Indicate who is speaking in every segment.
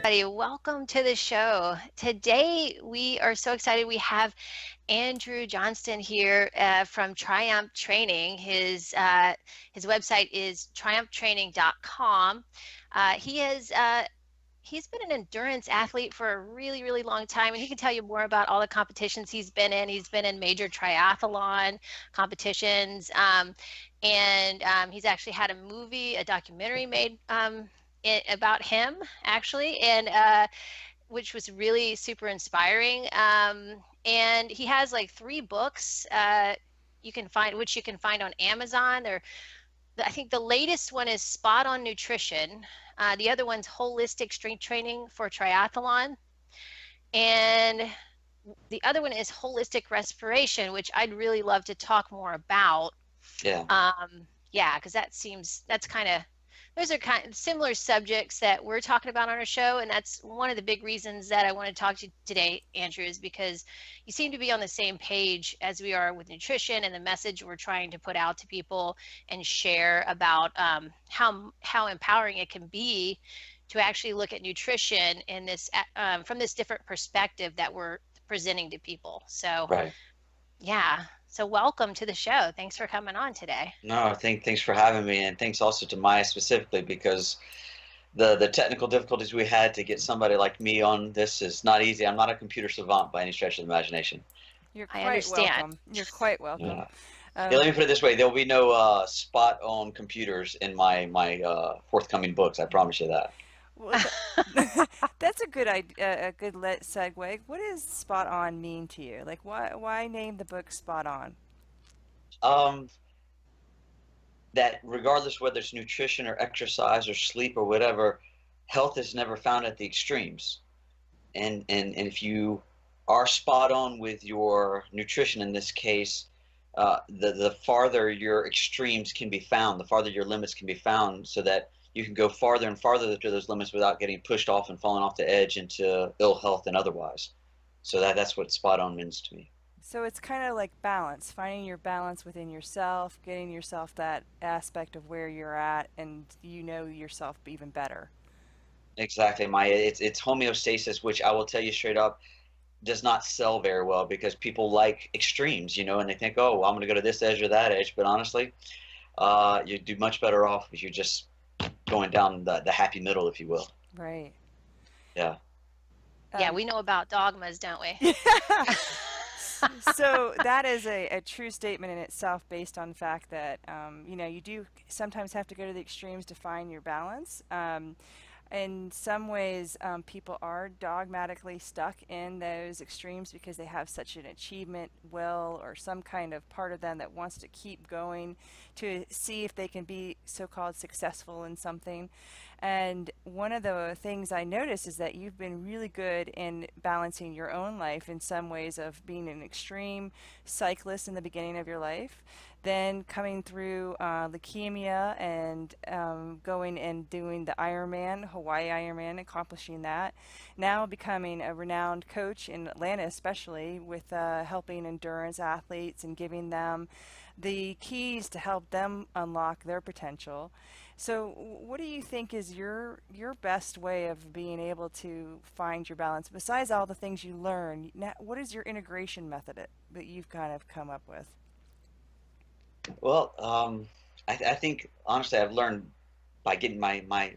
Speaker 1: Welcome to the show. Today we are so excited. We have Andrew Johnston here from Triumph Training. His website is triumphtraining.com. He's been an endurance athlete for a really, really long time, and he can tell you more about all the competitions he's been in. He's been in major triathlon competitions, and he's actually had a documentary made about him, actually, and which was really super inspiring. And he has like 3 books which you can find on Amazon. I think the latest one is Spot on Nutrition. The other one's Holistic Strength Training for Triathlon. And the other one is Holistic Respiration, which I'd really love to talk more about.
Speaker 2: Yeah.
Speaker 1: Yeah, because those are kind of similar subjects that we're talking about on our show. And that's one of the big reasons that I want to talk to you today, Andrew, is because you seem to be on the same page as we are with nutrition and the message we're trying to put out to people and share about how empowering it can be to actually look at nutrition in this from this different perspective that we're presenting to people. So,
Speaker 2: Right.
Speaker 1: yeah. So welcome to the show. Thanks for coming on today.
Speaker 2: No, thanks for having me, and thanks also to Maya specifically, because the technical difficulties we had to get somebody like me on this is not easy. I'm not a computer savant by any stretch of the imagination.
Speaker 1: I understand.
Speaker 3: Welcome. You're quite welcome.
Speaker 2: Yeah. Yeah, let me put it this way: there will be no spot on computers in my forthcoming books. I promise you that.
Speaker 3: Well, that's a good idea, a good segue. What does spot on mean to you? Like, why name the book Spot On?
Speaker 2: That regardless whether it's nutrition or exercise or sleep or whatever, health is never found at the extremes. And if you are spot on with your nutrition in this case, the farther your extremes can be found, the farther your limits can be found, so that you can go farther and farther to those limits without getting pushed off and falling off the edge into ill health and otherwise. So that's what spot on means to me.
Speaker 3: So it's kind of like balance, finding your balance within yourself, getting yourself that aspect of where you're at, and you know yourself even better.
Speaker 2: Exactly, Maya. It's homeostasis, which I will tell you straight up does not sell very well, because people like extremes, and they think, oh, well, I'm going to go to this edge or that edge. But honestly, you do much better off if you're just going down the happy middle, if you will.
Speaker 3: Right.
Speaker 2: Yeah.
Speaker 1: Yeah, we know about dogmas, don't we?
Speaker 3: So that is a true statement in itself, based on the fact that, you do sometimes have to go to the extremes to find your balance. In some ways, people are dogmatically stuck in those extremes because they have such an achievement will, or some kind of part of them that wants to keep going to see if they can be so-called successful in something. And one of the things I notice is that you've been really good in balancing your own life in some ways, of being an extreme cyclist in the beginning of your life, then coming through leukemia and going and doing the Ironman, Hawaii Ironman, accomplishing that. Now becoming a renowned coach in Atlanta, especially with helping endurance athletes and giving them the keys to help them unlock their potential. So what do you think is your best way of being able to find your balance, besides all the things you learn? Now, what is your integration method that you've kind of come up with?
Speaker 2: Well, I think honestly I've learned by getting my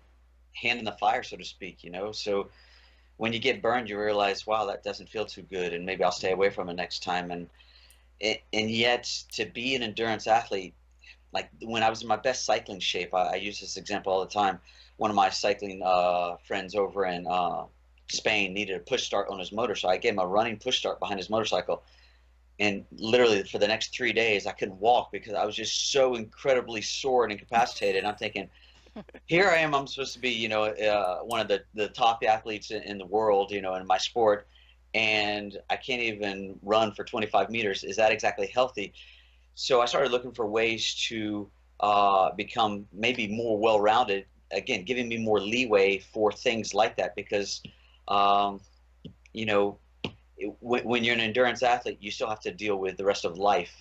Speaker 2: hand in the fire, so to speak. So when you get burned, you realize, wow, that doesn't feel too good, and maybe I'll stay away from it next time. And yet, to be an endurance athlete, like when I was in my best cycling shape, I use this example all the time. One of my cycling friends over in Spain needed a push start on his motor, so I gave him a running push start behind his motorcycle. And literally for the next 3 days, I couldn't walk because I was just so incredibly sore and incapacitated. And I'm thinking, here I am, I'm supposed to be, one of the top athletes in the world, in my sport, and I can't even run for 25 meters. Is that exactly healthy? So I started looking for ways to become maybe more well-rounded, again, giving me more leeway for things like that, because, when you're an endurance athlete, you still have to deal with the rest of life,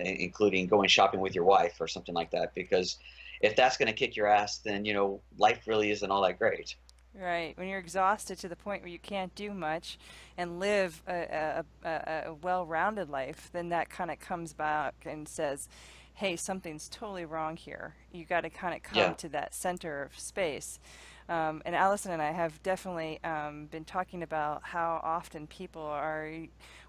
Speaker 2: including going shopping with your wife or something like that, because if that's going to kick your ass, then, life really isn't all that great.
Speaker 3: Right. When you're exhausted to the point where you can't do much and live a well-rounded life, then that kind of comes back and says, hey, something's totally wrong here. You got to kind of come
Speaker 2: Yeah,
Speaker 3: to that center of space. And Allison and I have definitely been talking about how often people are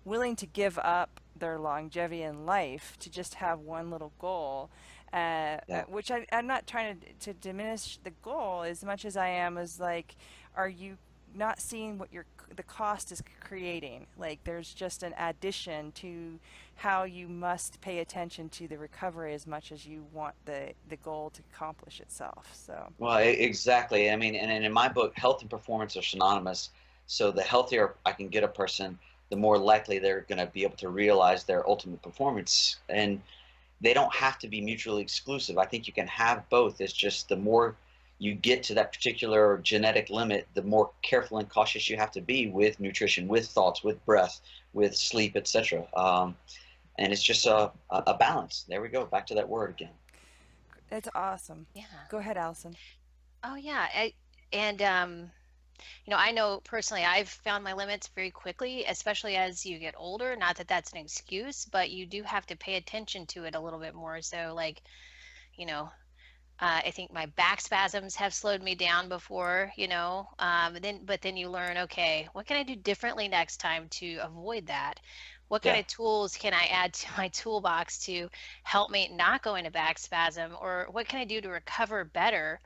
Speaker 3: willing to give up their longevity in life to just have one little goal,
Speaker 2: yeah,
Speaker 3: which I'm not trying to diminish the goal as much as I am as like, are you not seeing what the cost is creating? Like there's just an addition to how you must pay attention to the recovery as much as you want the goal to accomplish itself. So,
Speaker 2: well, exactly. I mean, and in my book, health and performance are synonymous. So the healthier I can get a person, the more likely they're going to be able to realize their ultimate performance. And they don't have to be mutually exclusive. I think you can have both. It's just the more you get to that particular genetic limit, the more careful and cautious you have to be with nutrition, with thoughts, with breath, with sleep, etc. And it's just a balance. There we go. Back to that word again.
Speaker 3: it's awesome.
Speaker 1: Yeah.
Speaker 3: Go ahead, Allison.
Speaker 1: Oh yeah. And I know personally I've found my limits very quickly, especially as you get older. Not that that's an excuse, but you do have to pay attention to it a little bit more. So like, you know, I think my back spasms have slowed me down before, but then you learn, okay, what can I do differently next time to avoid that? What kind
Speaker 2: Yeah,
Speaker 1: of tools can I add to my toolbox to help me not go into back spasm? Or what can I do to recover better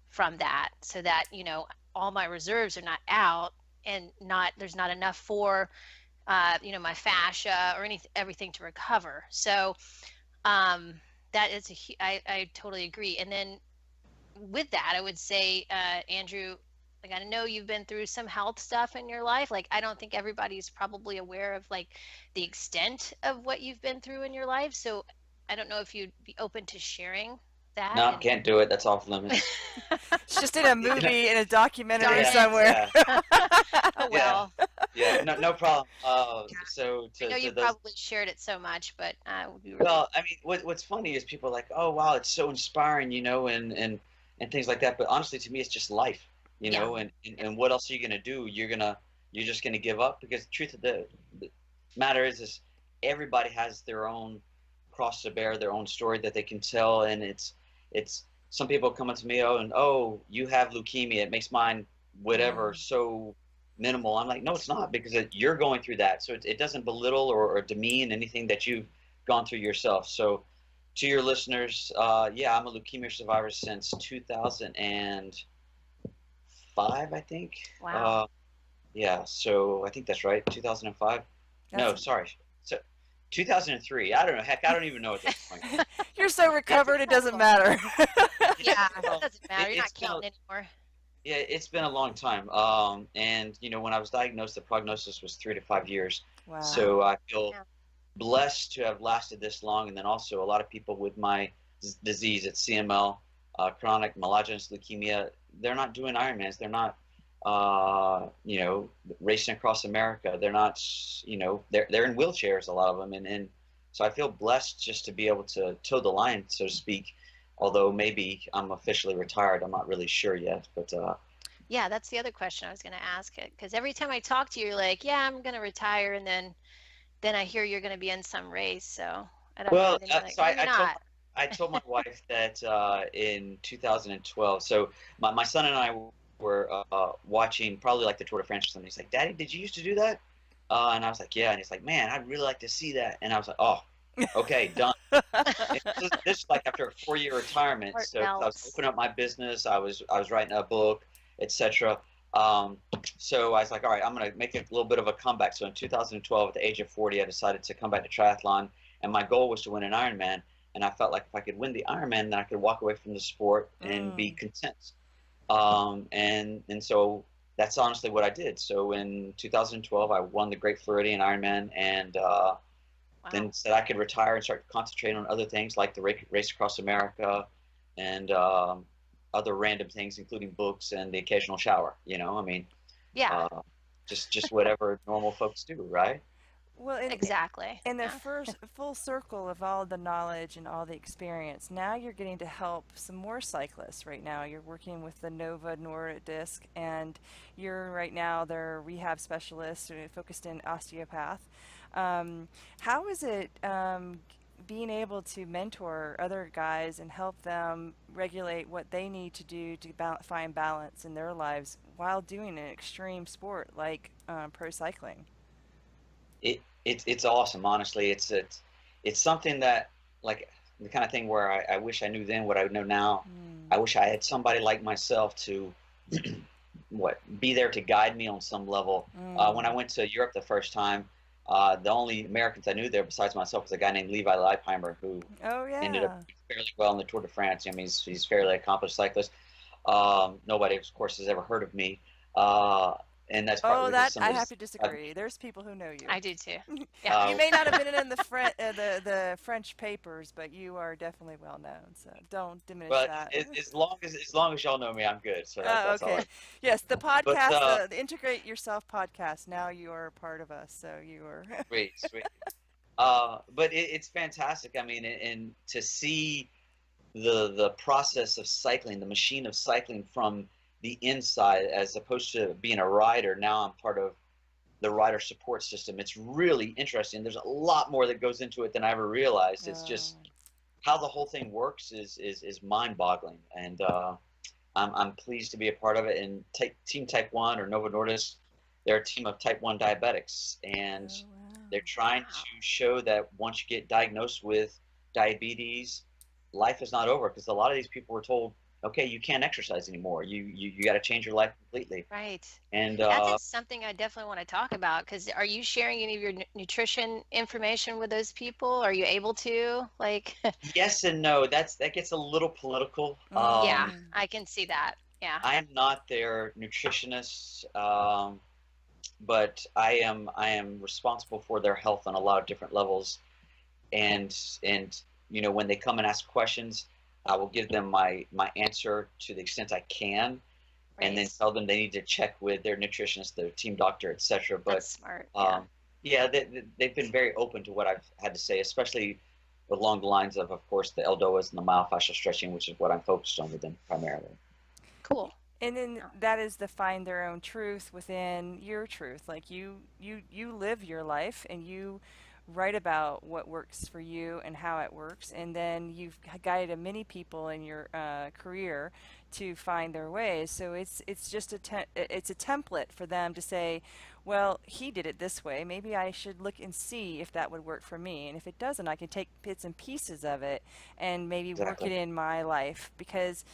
Speaker 1: from that so that, all my reserves are not out and there's not enough for, my fascia or everything to recover. So, um, that is I totally agree. And then with that, I would say, Andrew, like I know you've been through some health stuff in your life. Like I don't think everybody's probably aware of like the extent of what you've been through in your life. So I don't know if you'd be open to sharing that.
Speaker 2: no,
Speaker 1: And
Speaker 2: can't do it. That's off limits.
Speaker 3: It's just in a movie, in a documentary
Speaker 1: darn
Speaker 2: Yeah,
Speaker 1: it.
Speaker 3: somewhere.
Speaker 2: yeah,
Speaker 1: Oh
Speaker 2: yeah,
Speaker 1: well.
Speaker 2: yeah. No, no problem.
Speaker 1: Yeah.
Speaker 2: So
Speaker 1: I know
Speaker 2: to
Speaker 1: you
Speaker 2: those.
Speaker 1: probably shared it so much, but it would be really
Speaker 2: Well, I mean, what's funny is people are like, oh wow, it's so inspiring, and things like that. But honestly, to me, it's just life,
Speaker 1: yeah.
Speaker 2: and what else are you gonna do? You're just gonna give up because the truth of the matter is everybody has their own cross to bear, their own story that they can tell, and it's some people come up to me, oh, you have leukemia, it makes mine whatever
Speaker 1: Mm,
Speaker 2: so minimal. I'm like, no, it's not because you're going through that, so it doesn't belittle or demean anything that you've gone through yourself. So to your listeners, yeah, I'm a leukemia survivor since 2005, I think.
Speaker 1: wow.
Speaker 2: Yeah, so I think that's right, 2005.
Speaker 3: That's
Speaker 2: No, sorry. So 2003. I don't know. Heck, I don't even know at this point.
Speaker 3: You're so
Speaker 1: That's
Speaker 3: recovered, it doesn't
Speaker 1: incredible.
Speaker 3: matter.
Speaker 1: Yeah, it
Speaker 2: Well,
Speaker 1: doesn't matter. You're
Speaker 2: it's
Speaker 1: not
Speaker 2: been a,
Speaker 1: counting anymore.
Speaker 2: yeah, it's been a long time. And when I was diagnosed, the prognosis was 3 to 5 years.
Speaker 3: Wow.
Speaker 1: Wow.
Speaker 2: So I feel
Speaker 1: Yeah.
Speaker 2: blessed to have lasted this long. And then also a lot of people with my disease, it's CML, chronic myelogenous leukemia. They're not doing Ironmans. They're not, racing across America. They're not, they're in wheelchairs, a lot of them. And so I feel blessed just to be able to toe the line, so to speak. Although maybe I'm officially retired, I'm not really sure yet. But
Speaker 1: Yeah, that's the other question I was going to ask it because every time I talk to you, you're like, "Yeah, I'm going to retire," and then I hear you're going to be in some race. So I don't know.
Speaker 2: well,
Speaker 1: And then you're like,
Speaker 2: so
Speaker 1: maybe not.
Speaker 2: I told my wife that in 2012. So my son and I were watching probably like the Tour de France or something. He's like, "Daddy, did you used to do that?" And I was like, "Yeah." And he's like, "Man, I'd really like to see that." And I was like, "Oh, okay, done." And this is like after a 4-year retirement.
Speaker 1: Heart
Speaker 2: So 'cause I was
Speaker 1: melts.
Speaker 2: opening up my business, I was writing a book, etc. So I was like, all right, I'm going to make a little bit of a comeback. So in 2012, at the age of 40, I decided to come back to triathlon, and my goal was to win an Ironman. And I felt like if I could win the Ironman, then I could walk away from the sport and be
Speaker 3: Mm.
Speaker 2: content. And so that's honestly what I did. So in 2012, I won the Great Floridian Ironman, and
Speaker 1: Wow.
Speaker 2: then said I could retire and start concentrating on other things like the race across America and other random things, including books and the occasional shower. I mean,
Speaker 1: Yeah.
Speaker 2: uh, just whatever normal folks do, right?
Speaker 3: Well,
Speaker 1: Exactly.
Speaker 3: in the
Speaker 1: Yeah.
Speaker 3: first full circle of all the knowledge and all the experience, now you're getting to help some more cyclists right now. You're working with the Nova Nordisk, and you're right now their rehab specialist focused in osteopath. Um, how is it being able to mentor other guys and help them regulate what they need to do to find balance in their lives while doing an extreme sport like pro cycling?
Speaker 2: It's awesome. Honestly, it's something that, like, the kind of thing where I wish I knew then what I know now.
Speaker 3: Mm.
Speaker 2: I wish I had somebody like myself to what be there to guide me on some level. When I
Speaker 3: Mm.
Speaker 2: went to Europe the first time, the only Americans I knew there besides myself was a guy named Levi Leipheimer, who
Speaker 3: Oh
Speaker 2: ended up
Speaker 3: yeah.
Speaker 2: doing fairly well in the Tour de France. I mean, he's fairly accomplished cyclist. Nobody, of course, has ever heard of me, uh, and that's partly
Speaker 3: Oh,
Speaker 2: because
Speaker 3: that
Speaker 2: some
Speaker 3: I
Speaker 2: of
Speaker 3: have
Speaker 2: this.
Speaker 3: to disagree. There's people who know you.
Speaker 1: I do too. Yeah.
Speaker 3: You
Speaker 2: Uh,
Speaker 3: may not have been in the the French papers, but you are definitely well known. So don't diminish
Speaker 2: but
Speaker 3: that.
Speaker 2: as long as y'all know me, I'm good. So
Speaker 3: Oh,
Speaker 2: that's all.
Speaker 3: okay. Yes, the
Speaker 2: But
Speaker 3: podcast, the Integrate Yourself podcast. Now you are a part of us, so you are.
Speaker 2: sweet, sweet. But it's fantastic. I mean, and to see the process of cycling, the machine of cycling from the inside, as opposed to being a rider. Now I'm part of the rider support system. It's really interesting. There's a lot more that goes into it than I ever realized. It's just
Speaker 3: Oh,
Speaker 2: how the whole thing works is mind-boggling, and I'm pleased to be a part of it. And Team Type One or Novo Nordisk, they're a team of Type One diabetics, and
Speaker 3: oh wow.
Speaker 2: they're trying to
Speaker 1: Wow.
Speaker 2: show that once you get diagnosed with diabetes, life is not over, because a lot of these people were told, okay, you can't exercise anymore. You got to change your life completely.
Speaker 1: Right.
Speaker 2: And
Speaker 1: That is something I definitely want to talk about because are you sharing any of your nutrition information with those people? Are you able to? Like,
Speaker 2: yes and no. That gets a little political.
Speaker 1: yeah,
Speaker 3: Mm.
Speaker 1: I can see that. Yeah.
Speaker 2: I am not their nutritionist, but I am responsible for their health on a lot of different levels. And when they come and ask questions, I will give them my answer to the extent I can, and then
Speaker 1: Right.
Speaker 2: tell them they need to check with their nutritionist, their team doctor, etc.
Speaker 1: That's
Speaker 2: But
Speaker 1: smart. Yeah.
Speaker 2: um, yeah, they've been very open to what I've had to say, especially along the lines of course, the LDOAs and the myofascial stretching, which is what I'm focused on with them primarily.
Speaker 1: Cool.
Speaker 3: And then
Speaker 1: Yeah.
Speaker 3: that is the find their own truth within your truth. Like you live your life and you write about what works for you and how it works, and then you've guided many people in your career to find their ways. So it's just it's a template for them to say, well, he did it this way. Maybe I should look and see if that would work for me. And if it doesn't, I can take bits and pieces of it and maybe work it
Speaker 2: Exactly.
Speaker 3: in my life. Because,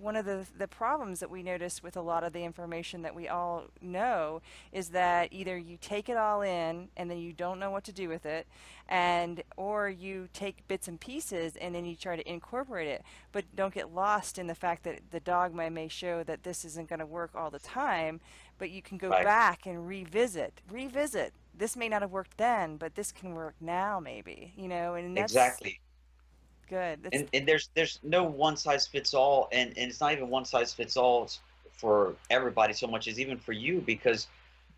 Speaker 3: one of the problems that we notice with a lot of the information that we all know is that either you take it all in and then you don't know what to do with it, and or you take bits and pieces and then you try to incorporate it, but don't get lost in the fact that the dogma may show that this isn't going to work all the time, but you can go
Speaker 2: Right.
Speaker 3: back and revisit. This may not have worked then, but this can work now, maybe, and that's
Speaker 2: Exactly.
Speaker 3: good. That's
Speaker 2: And there's no one size fits all, and it's not even one size fits all for everybody so much as even for you, because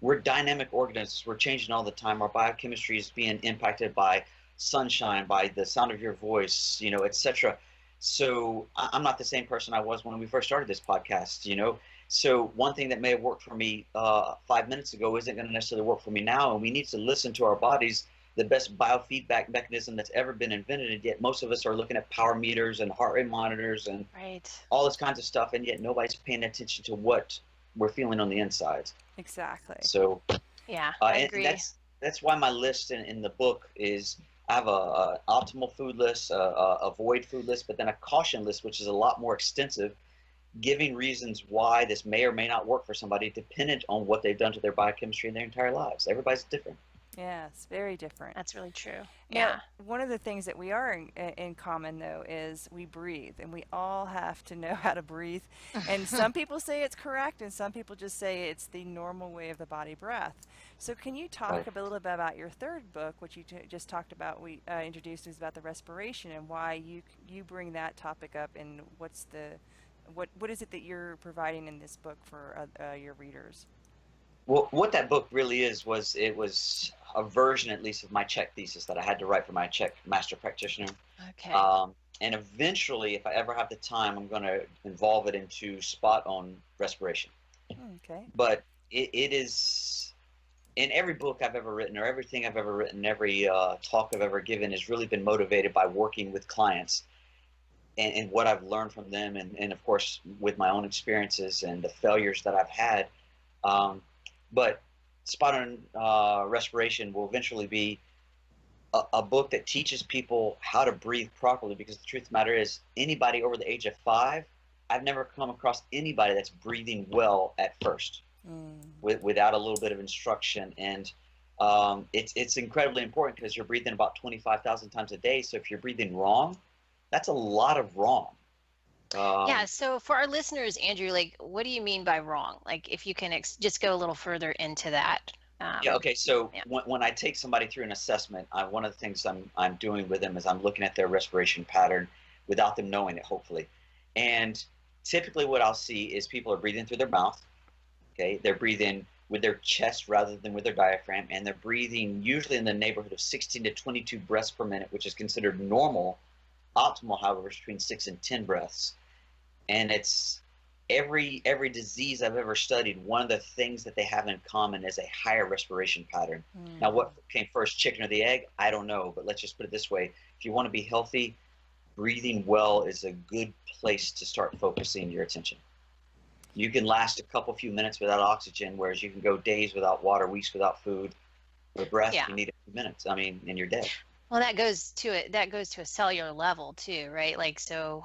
Speaker 2: we're dynamic organisms. We're changing all the time. Our biochemistry is being impacted by sunshine, by the sound of your voice, etc. So I'm not the same person I was when we first started this podcast. So one thing that may have worked for me 5 minutes ago isn't going to necessarily work for me now, and we need to listen to our bodies. The best biofeedback mechanism that's ever been invented, and yet most of us are looking at power meters and heart rate monitors and
Speaker 1: Right.
Speaker 2: all this kinds of stuff, and yet nobody's paying attention to what we're feeling on the inside.
Speaker 3: exactly.
Speaker 2: So,
Speaker 1: Yeah, I
Speaker 2: and
Speaker 1: agree.
Speaker 2: that's why my list in the book is I have a optimal food list, a avoid food list, but then a caution list, which is a lot more extensive, giving reasons why this may or may not work for somebody, dependent on what they've done to their biochemistry in their entire lives. Everybody's different.
Speaker 3: Yes, very different.
Speaker 1: That's really true.
Speaker 3: Now,
Speaker 1: Yeah.
Speaker 3: one of the things that we are in common, though, is we breathe, and we all have to know how to breathe. And some people say it's correct, and some people just say it's the normal way of the body breath. So, can you talk
Speaker 2: Right.
Speaker 3: a little bit about your third book, which you just talked about? We introduced is about the respiration and why you bring that topic up, and what is it that you're providing in this book for your readers?
Speaker 2: Well, what that book really is was it was a version, at least, of my Czech thesis that I had to write for my Czech master practitioner.
Speaker 1: Okay.
Speaker 2: And eventually, if I ever have the time, I'm going to involve it into spot on respiration.
Speaker 3: Okay.
Speaker 2: But it is, in every book I've ever written, or everything I've ever written, every talk I've ever given has really been motivated by working with clients and what I've learned from them, and of course with my own experiences and the failures that I've had. But spot on respiration will eventually be a book that teaches people how to breathe properly, because the truth of the matter is, anybody over the age of 5, I've never come across anybody that's breathing well at first without a little bit of instruction. And it's incredibly important, because you're breathing about 25,000 times a day. So if you're breathing wrong, that's a lot of wrong.
Speaker 1: Yeah. So for our listeners, Andrew, like, what do you mean by wrong? Like, if you can just go a little further into that.
Speaker 2: Yeah. Okay. So
Speaker 1: yeah.
Speaker 2: when I take somebody through an assessment, one of the things I'm doing with them is I'm looking at their respiration pattern without them knowing it, hopefully. And typically what I'll see is people are breathing through their mouth. Okay. They're breathing with their chest rather than with their diaphragm. And they're breathing usually in the neighborhood of 16 to 22 breaths per minute, which is considered normal. Optimal, however, is between 6 and 10 breaths. And it's every disease I've ever studied, one of the things that they have in common is a higher respiration pattern. Now, what came first, chicken or the egg? I don't know, but let's just put it this way. If you want to be healthy, breathing well is a good place to start focusing your attention. You can last a few minutes without oxygen, whereas you can go days without water, weeks without food. With breath, you need a few minutes. I mean, and you're dead.
Speaker 1: Well, that goes to a cellular level too, right? Like, so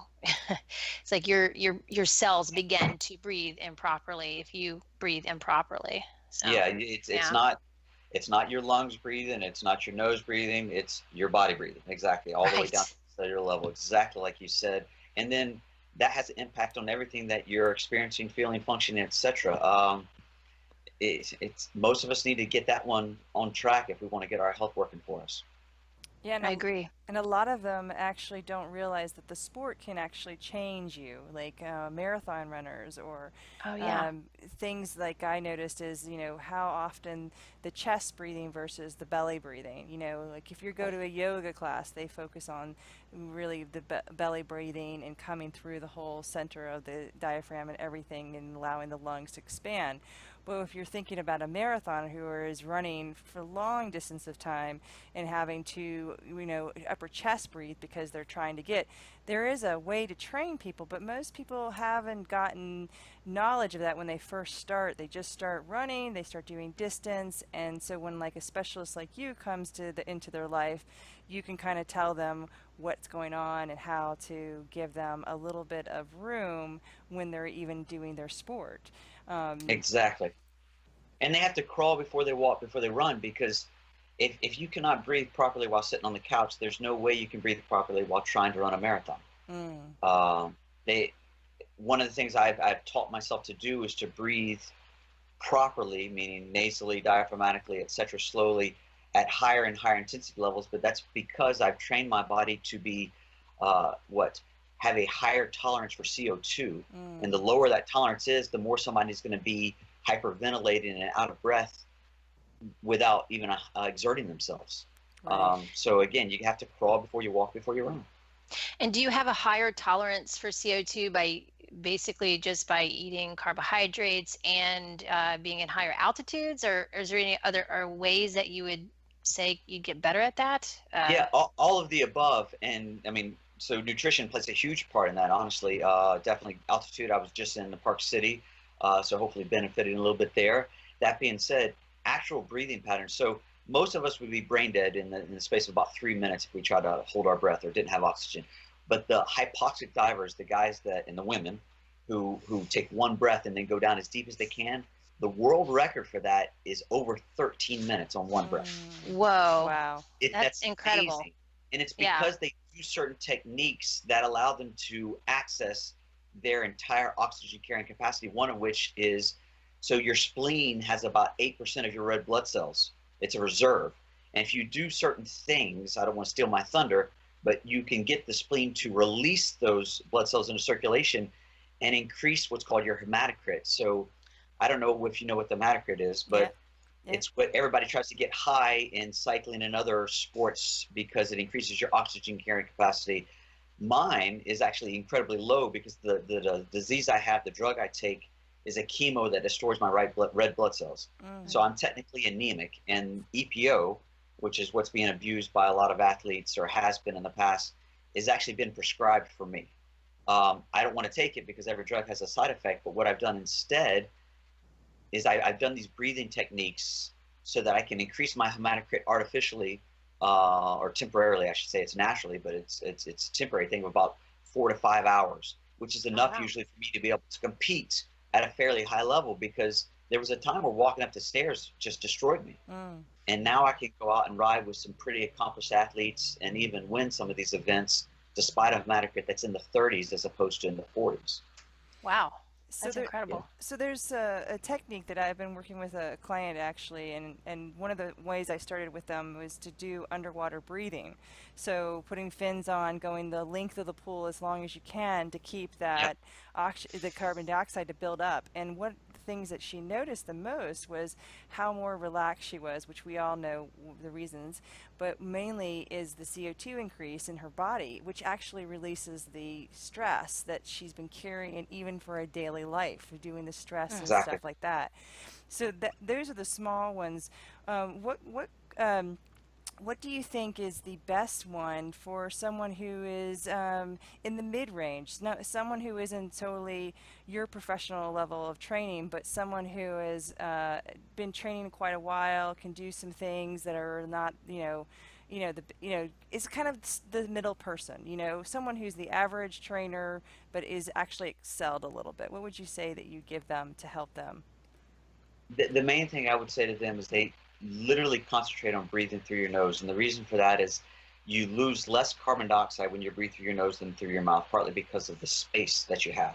Speaker 1: it's like your cells begin to breathe improperly if you breathe improperly. So,
Speaker 2: yeah, it's not your lungs breathing, it's not your nose breathing, it's your body breathing. Exactly, all the way down to the cellular level, exactly like you said. And then that has an impact on everything that you're experiencing, feeling, functioning, etc. It's most of us need to get that one on track if we want to get our health working for us.
Speaker 3: Yeah, and
Speaker 1: I agree.
Speaker 3: And a lot of them actually don't realize that the sport can actually change you, like marathon runners or things like I noticed is, how often the chest breathing versus the belly breathing. Like if you go to a yoga class, they focus on really the belly breathing and coming through the whole center of the diaphragm and everything and allowing the lungs to expand. But if you're thinking about a marathoner who is running for long distance of time and having to, upper chest breathe because they're trying to there is a way to train people, but most people haven't gotten knowledge of that when they first start. They just start running, they start doing distance, and so when like a specialist like you comes into their life, you can kind of tell them what's going on and how to give them a little bit of room when they're even doing their sport.
Speaker 2: Exactly. And they have to crawl before they walk, before they run, because if you cannot breathe properly while sitting on the couch, there's no way you can breathe properly while trying to run a marathon. One of the things I've taught myself to do is to breathe properly, meaning nasally, diaphragmatically, etc., slowly, at higher and higher intensity levels. But that's because I've trained my body to be have a higher tolerance for CO2. And the lower that tolerance is, the more somebody's going to be hyperventilating and out of breath without even exerting themselves. Right. So again, you have to crawl before you walk, before you run.
Speaker 1: And do you have a higher tolerance for CO2 by basically just by eating carbohydrates and being in higher altitudes, or is there any other ways that you would say you get better at that?
Speaker 2: Yeah, all of the above. And I mean, so nutrition plays a huge part in that, honestly. Definitely altitude. I was just in the Park City, so hopefully benefiting a little bit there. That being said, actual breathing patterns. So most of us would be brain dead in the space of about 3 minutes if we tried to hold our breath or didn't have oxygen. But the hypoxic divers, the guys and the women who take one breath and then go down as deep as they can, the world record for that is over 13 minutes on one breath.
Speaker 1: Whoa. Wow. That's incredible.
Speaker 2: Amazing. And it's because they use certain techniques that allow them to access their entire oxygen carrying capacity, one of which is, so your spleen has about 8% of your red blood cells. It's a reserve. And if you do certain things, I don't want to steal my thunder, but you can get the spleen to release those blood cells into circulation and increase what's called your hematocrit. So I don't know if you know what the hematocrit is,
Speaker 3: Yeah.
Speaker 2: but it's what everybody tries to get high in cycling and other sports because it increases your oxygen carrying capacity. Mine is actually incredibly low because the disease I have, the drug I take, is a chemo that destroys my red blood cells. So I'm technically anemic, and EPO, which is what's being abused by a lot of athletes or has been in the past, has actually been prescribed for me. I don't want to take it because every drug has a side effect, but what I've done instead is I've done these breathing techniques so that I can increase my hematocrit artificially, or temporarily, I should say. It's naturally, but it's a temporary thing of about 4 to 5 hours, which is enough usually for me to be able to compete at a fairly high level, because there was a time where walking up the stairs just destroyed me. And now I can go out and ride with some pretty accomplished athletes and even win some of these events despite a hematocrit that's in the 30s as opposed to in the 40s.
Speaker 1: Wow. That's incredible.
Speaker 3: So there's a technique that I've been working with a client actually, and one of the ways I started with them was to do underwater breathing. So putting fins on, going the length of the pool as long as you can to keep that the carbon dioxide to build up. And what things that she noticed the most was how more relaxed she was, which we all know the reasons, but mainly is the CO2 increase in her body, which actually releases the stress that she's been carrying even for a daily life, for doing the stress and stuff like that. So those are the small ones. What do you think is the best one for someone who is in the mid-range, someone who isn't totally your professional level of training, but someone who has been training quite a while, can do some things that are not, it's kind of the middle person, someone who's the average trainer, but is actually excelled a little bit. What would you say that you give them to help them?
Speaker 2: The main thing I would say to them is they literally concentrate on breathing through your nose. And the reason for that is you lose less carbon dioxide when you breathe through your nose than through your mouth, partly because of the space that you have.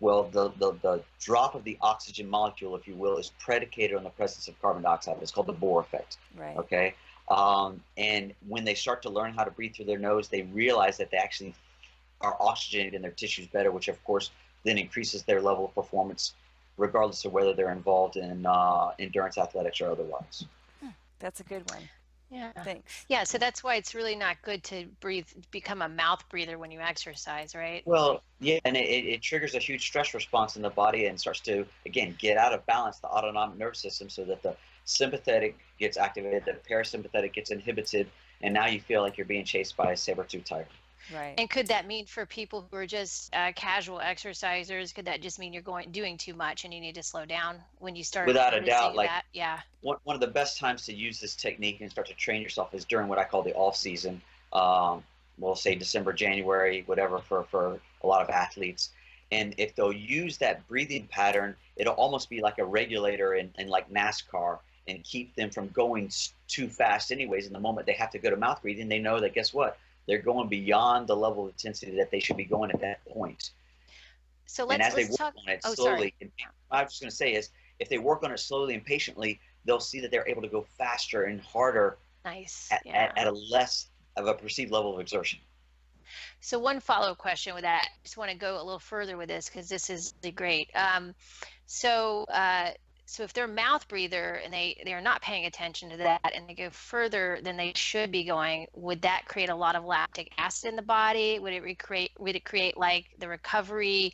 Speaker 2: Well, the drop of the oxygen molecule, if you will, is predicated on the presence of carbon dioxide. It's called the Bohr effect.
Speaker 3: Right.
Speaker 2: Okay. And when they start to learn how to breathe through their nose, they realize that they actually are oxygenated in their tissues better, which of course then increases their level of performance, regardless of whether they're involved in endurance athletics or otherwise.
Speaker 3: That's a good one.
Speaker 1: Yeah.
Speaker 3: Thanks.
Speaker 1: Yeah, so that's why it's really not good to become a mouth breather when you exercise, right?
Speaker 2: Well, yeah, and it triggers a huge stress response in the body and starts to, again, get out of balance the autonomic nervous system, so that the sympathetic gets activated, the parasympathetic gets inhibited, and now you feel like you're being chased by a saber-tooth tiger.
Speaker 1: Right. And could that mean for people who are just casual exercisers, could that just mean you're doing too much and you need to slow down when you start?
Speaker 2: Without a doubt, like
Speaker 1: that? Yeah.
Speaker 2: One of the best times to use this technique and start to train yourself is during what I call the off season. We'll say December, January, whatever, for a lot of athletes. And if they'll use that breathing pattern, it'll almost be like a regulator in like NASCAR, and keep them from going too fast anyways. In the moment they have to go to mouth breathing, they know that, guess what? They're going beyond the level of intensity that they should be going at that point.
Speaker 1: So let's talk
Speaker 2: on it slowly. I was just going to say is, if they work on it slowly and patiently, they'll see that they're able to go faster and harder.
Speaker 1: Nice.
Speaker 2: At a less of a perceived level of exertion.
Speaker 1: So one follow-up question with that, I just want to go a little further with this because this is really great. So if they're a mouth breather and they're not paying attention to that and they go further than they should be going, would that create a lot of lactic acid in the body? Would it create like the recovery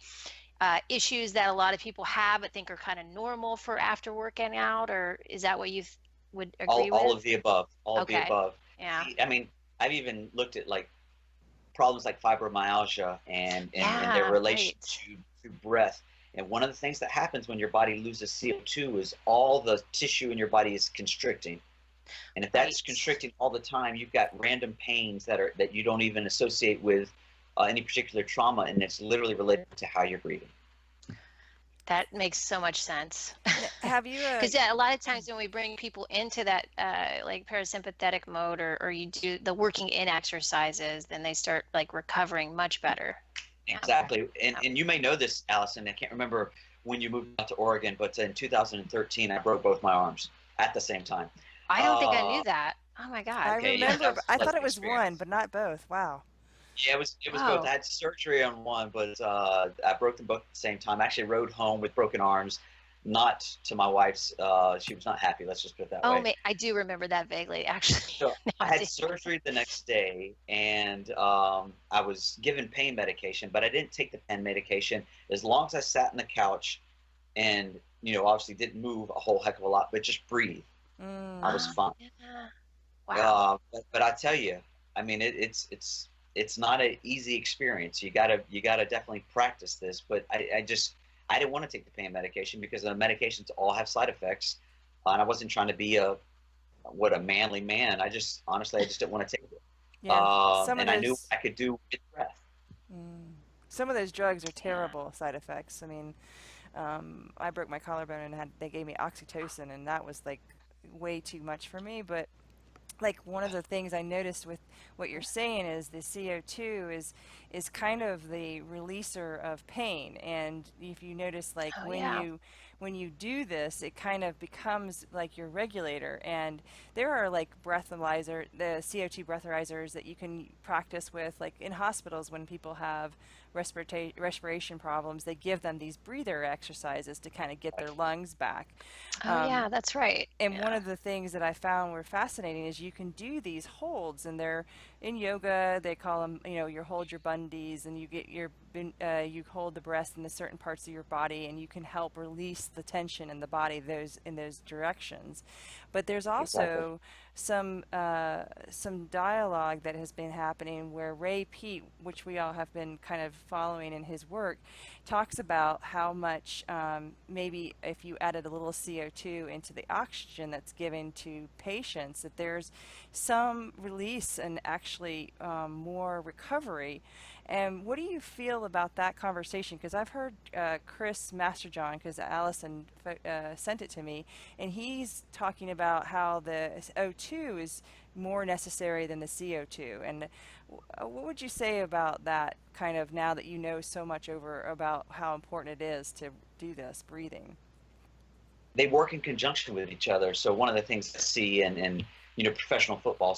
Speaker 1: issues that a lot of people have but think are kind of normal for after working out? Or is that what you would agree with?
Speaker 2: All of the above. All of the above.
Speaker 1: Yeah.
Speaker 2: I mean, I've even looked at like problems like fibromyalgia and their relation to breath. And one of the things that happens when your body loses CO2 is all the tissue in your body is constricting. And if that's constricting all the time, you've got random pains that you don't even associate with any particular trauma, and it's literally related to how you're breathing.
Speaker 1: That makes so much sense.
Speaker 3: Have you?
Speaker 1: Because a lot of times when we bring people into that like parasympathetic mode, or you do the working in exercises, then they start like recovering much better.
Speaker 2: Exactly. And you may know this, Allison. I can't remember when you moved out to Oregon, but in 2013, I broke both my arms at the same time.
Speaker 1: I don't think I knew that. Oh my God.
Speaker 3: I remember. I thought it was one, but not both. Wow.
Speaker 2: Yeah, it was both. I had surgery on one, but I broke them both at the same time. I actually rode home with broken arms. not to my wife's. She was not happy. Let's just put it that
Speaker 1: Oh,
Speaker 2: way.
Speaker 1: I do remember that vaguely, actually.
Speaker 2: So
Speaker 1: Now
Speaker 2: I
Speaker 1: I
Speaker 2: had
Speaker 1: do.
Speaker 2: surgery the next day, and I was given pain medication, but I didn't take the pain medication as long as I sat on the couch and, obviously didn't move a whole heck of a lot, but just breathe. I was
Speaker 3: Mm.
Speaker 2: fine.
Speaker 1: Yeah. Wow.
Speaker 2: But I tell you, I mean, it's not an easy experience. You gotta definitely practice this. But I didn't want to take the pain medication because the medications all have side effects, and I wasn't trying to be a manly man. Honestly, I just didn't want to take it.
Speaker 3: Yeah, some of
Speaker 2: And I knew what
Speaker 3: those
Speaker 2: I could do with breath.
Speaker 3: some of those drugs are
Speaker 1: Yeah.
Speaker 3: terrible side effects. I mean, I broke my collarbone and they gave me oxytocin, and that was like way too much for me. But like one of the things I noticed with what you're saying is the CO2 is kind of the releaser of pain. And if you notice, like
Speaker 1: Oh, yeah.
Speaker 3: when you do this, it kind of becomes like your regulator. And there are like the CO2 breathalyzers that you can practice with, like in hospitals when people have respiration problems, they give them these breather exercises to kind of get their lungs back.
Speaker 1: Oh,
Speaker 3: Um,
Speaker 1: yeah, that's right.
Speaker 3: and one
Speaker 1: Yeah.
Speaker 3: of the things that I found were fascinating is you can do these holds, and they're in yoga. They call them, you hold your bundis, and you hold the breath in the certain parts of your body, and you can help release the tension in the body in those directions. But there's
Speaker 2: Exactly.
Speaker 3: also some dialogue that has been happening where Ray Peat, which we all have been kind of following in his work, talks about how much maybe if you added a little CO2 into the oxygen that's given to patients, that there's some release and actually more recovery. And what do you feel about that conversation? Because I've heard Chris Masterjohn, because Allison sent it to me, and he's talking about how the O2 is more necessary than the CO2. And what would you say about that kind of now that you know so much about how important it is to do this breathing?
Speaker 2: They work in conjunction with each other. So one of the things I see in professional football,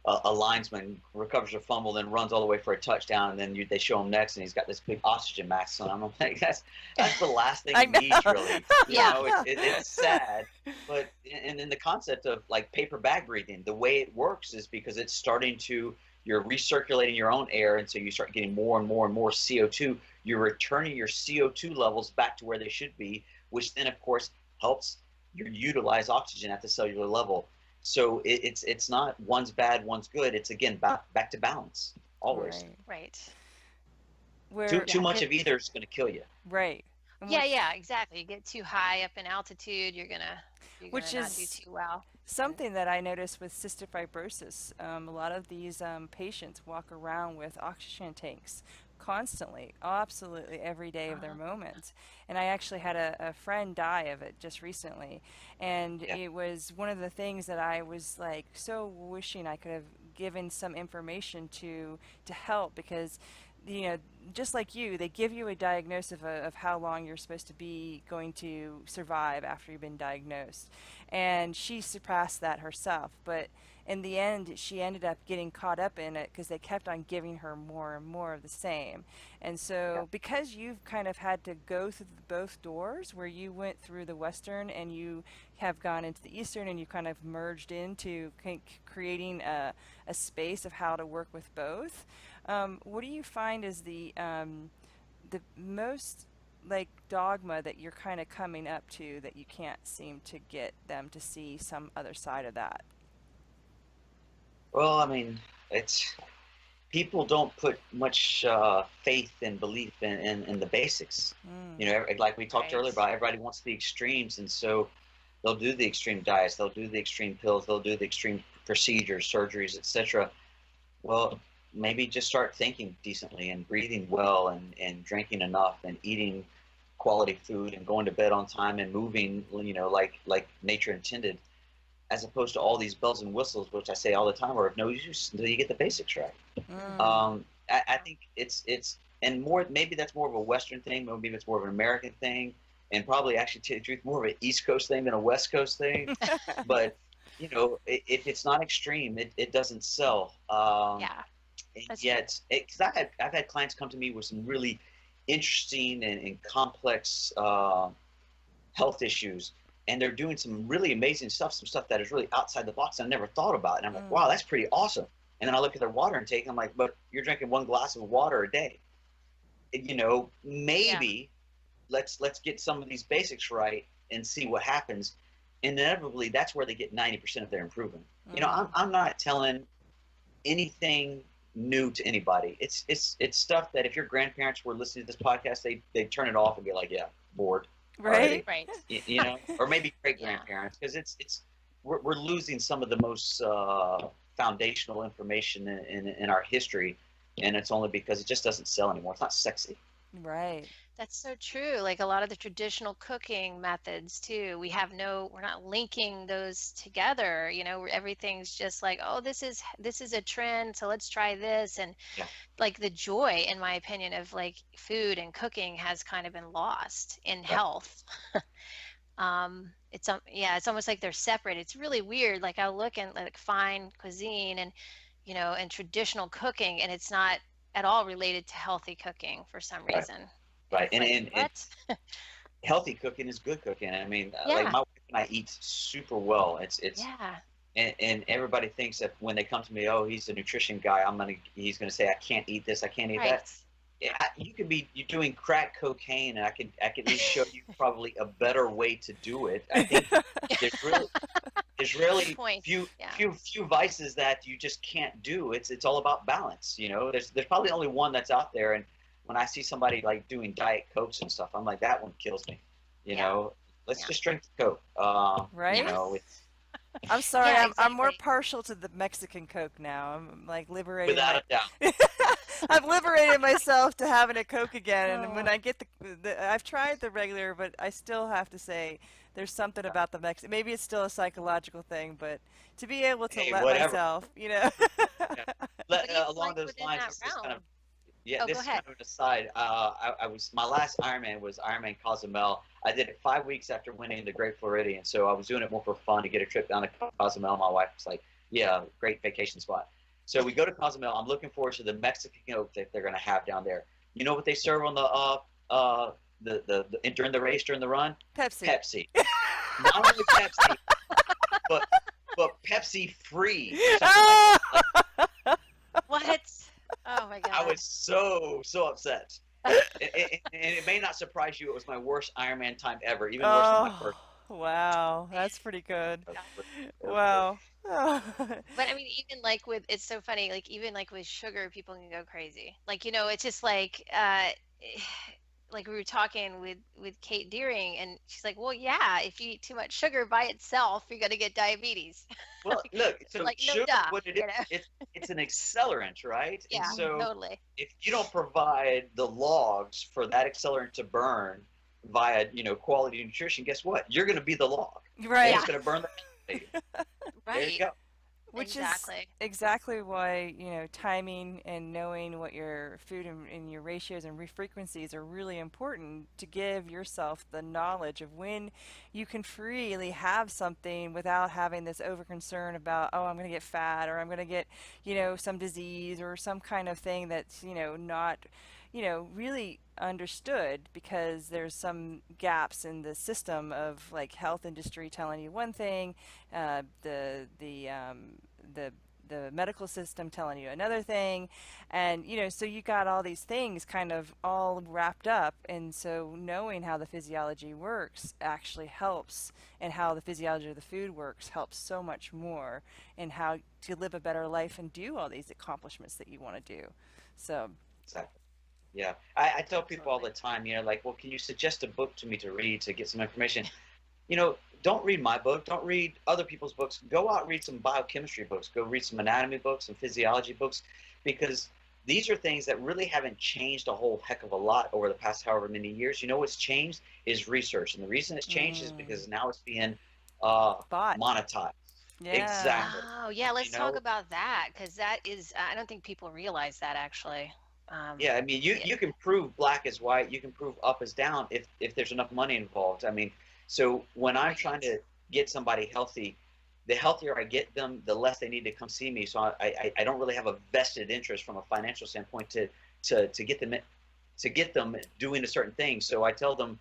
Speaker 2: a linesman recovers a fumble, then runs all the way for a touchdown, and then they show him next, and he's got this big oxygen mask on. I'm like, that's the last thing
Speaker 3: I
Speaker 2: he needs,
Speaker 3: know.
Speaker 2: really.
Speaker 1: Yeah.
Speaker 2: It's sad, but and then the concept of like paper bag breathing, the way it works is because it's starting to you're recirculating your own air, and so you start getting more and more and more CO2. You're returning your CO2 levels back to where they should be, which then, of course, helps you utilize oxygen at the cellular level. So it's not one's bad, one's good. It's again back to balance always.
Speaker 3: Right.
Speaker 1: Right.
Speaker 2: Too
Speaker 3: Where,
Speaker 2: too
Speaker 1: Yeah.
Speaker 2: much
Speaker 1: Good.
Speaker 2: of either is going to kill you.
Speaker 3: right. And
Speaker 1: Yeah, yeah, exactly. You get too high up in altitude, you're gonna
Speaker 3: which
Speaker 1: not do
Speaker 3: is
Speaker 1: too well. So,
Speaker 3: something that I noticed with cystic fibrosis. A lot of these patients walk around with oxygen tanks constantly, absolutely every day of their
Speaker 1: uh,
Speaker 3: moments. And I actually had a friend die of it just recently. And
Speaker 2: Yeah,
Speaker 3: it was one of the things that I was like so wishing I could have given some information to help, because you know just like you, they give you a diagnosis of how long you're supposed to be going to survive after you've been diagnosed. And she surpassed that herself, but in the end she ended up getting caught up in it because they kept on giving her more and more of the same. And
Speaker 2: yeah,
Speaker 3: so because you've kind of had to go through both doors, where you went through the western and you have gone into the eastern, and you kind of merged into creating a space of how to work with both, what do you find is the most like dogma that you're kind of coming up to that you can't seem to get them to see some other side of that?
Speaker 2: well, I mean, it's people don't put much faith and belief in the basics.
Speaker 3: Mm,
Speaker 2: Like we talked earlier
Speaker 1: right.
Speaker 2: about, everybody wants the extremes, and so they'll do the extreme diets, they'll do the extreme pills, they'll do the extreme procedures, surgeries, etc. Well, maybe just start thinking decently and breathing well and drinking enough and eating quality food and going to bed on time and moving, like nature intended, as opposed to all these bells and whistles, which I say all the time are of no use until you get the basics right.
Speaker 3: mm,
Speaker 2: I think it's and more maybe that's more of a Western thing, maybe it's more of an American thing, and probably actually to tell you the truth, more of an East Coast thing than a West Coast thing. But if it's not extreme, it doesn't sell.
Speaker 1: Yeah,
Speaker 2: And
Speaker 1: that's true.
Speaker 2: yet, because I've had clients come to me with some really interesting and complex health issues, and they're doing some really amazing stuff, some stuff that is really outside the box I never thought about. And I'm like, wow, that's pretty awesome. And then I look at their water intake, and I'm like, but you're drinking 1 glass of water a day. You know, maybe let's get some of these basics right and see what happens. Inevitably, that's where they get 90% of their improvement. You know, I'm not telling anything new to anybody. It's stuff that if your grandparents were listening to this podcast, they'd turn it off and be like, yeah, bored.
Speaker 3: Right.
Speaker 1: Right.
Speaker 2: You know, or maybe great grandparents, because we're losing some of the most foundational information in our history, and it's only because it just doesn't sell anymore. It's not sexy.
Speaker 3: Right.
Speaker 1: That's so true. Like a lot of the traditional cooking methods too, we're not linking those together. You know, everything's just like, oh, this is a trend, so let's try this. And like the joy, in my opinion, of like food and cooking has kind of been lost in health. It's almost like they're separate. It's really weird. Like I look at like fine cuisine and, you know, and traditional cooking, and it's not at all related to healthy cooking for some reason.
Speaker 2: Right.
Speaker 1: And
Speaker 2: healthy cooking is good cooking. I mean, like my wife and I eat super well. And everybody thinks that when they come to me, oh, he's a nutrition guy, he's gonna say I can't eat this, I can't eat that. Yeah, you're doing crack cocaine, and I could at least show you probably a better way to do it. I think there's really few vices that you just can't do. It's all about balance. You know, there's probably only one that's out there, and when I see somebody like doing Diet Cokes and stuff, I'm like, that one kills me. You know, let's just drink the Coke.
Speaker 3: Right.
Speaker 2: You know,
Speaker 3: I'm sorry, I'm more partial to the Mexican Coke now. I'm like liberated.
Speaker 2: Without a doubt.
Speaker 3: I've liberated myself to having a Coke again, and when I get I've tried the regular, but I still have to say there's something about the Mexican. Maybe it's still a psychological thing, but to be able to let myself, you know.
Speaker 2: Along those lines, this is kind of this is
Speaker 1: kind
Speaker 2: of an aside. My last Ironman was Ironman Cozumel. I did it 5 weeks after winning the Great Floridian, so I was doing it more for fun to get a trip down to Cozumel. My wife was like, "Yeah, great vacation spot." So we go to Cozumel. I'm looking forward to the Mexican Coke that they're going to have down there. You know what they serve on the during the race, during the run? Pepsi. Not only Pepsi, but Pepsi free.
Speaker 1: What? Oh my God.
Speaker 2: I was so upset. And it may not surprise you, it was my worst Ironman time ever, even worse than my first.
Speaker 3: Wow, that's pretty good. Wow.
Speaker 1: But I mean, even like it's so funny, like even like with sugar, people can go crazy. Like, you know, it's just like we were talking with Kate Deering, and she's like, well, yeah, if you eat too much sugar by itself, you're going to get diabetes.
Speaker 2: Well, look, so
Speaker 1: like,
Speaker 2: sugar, what it
Speaker 1: is,
Speaker 2: it's an accelerant, right?
Speaker 1: Yeah,
Speaker 2: and so
Speaker 1: totally.
Speaker 2: If you don't provide the logs for that accelerant to burn via, you know, quality nutrition, guess what? You're going to be the log.
Speaker 3: Right.
Speaker 2: It's going to burn the
Speaker 1: Right.
Speaker 2: There you go.
Speaker 3: Which is exactly why, you know, timing and knowing what your food and your ratios and frequencies are really important to give yourself the knowledge of when you can freely have something without having this over concern about, oh, I'm going to get fat, or I'm going to get, you know, some disease or some kind of thing that's, you know, not, you know, really understood, because there's some gaps in the system of like health industry telling you one thing, the medical system telling you another thing, and you know, so you got all these things kind of all wrapped up, and so knowing how the physiology works actually helps, and how the physiology of the food works helps so much more in how to live a better life and do all these accomplishments that you want to do. So
Speaker 2: exactly. Yeah, I tell people all the time, you know, like, well, can you suggest a book to me to read to get some information? You know, don't read my book. Don't read other people's books. Go out and read some biochemistry books. Go read some anatomy books, some physiology books, because these are things that really haven't changed a whole heck of a lot over the past however many years. You know what's changed is research. And the reason it's changed is because now it's being monetized.
Speaker 3: Yeah.
Speaker 2: Exactly.
Speaker 1: Oh, yeah, let's talk about that, because that is, I don't think people realize that actually.
Speaker 2: Yeah, I mean, you can prove black as white, you can prove up as down if there's enough money involved. I mean, so when I'm trying to get somebody healthy, the healthier I get them, the less they need to come see me. So I don't really have a vested interest from a financial standpoint to get them doing a certain thing. So I tell them,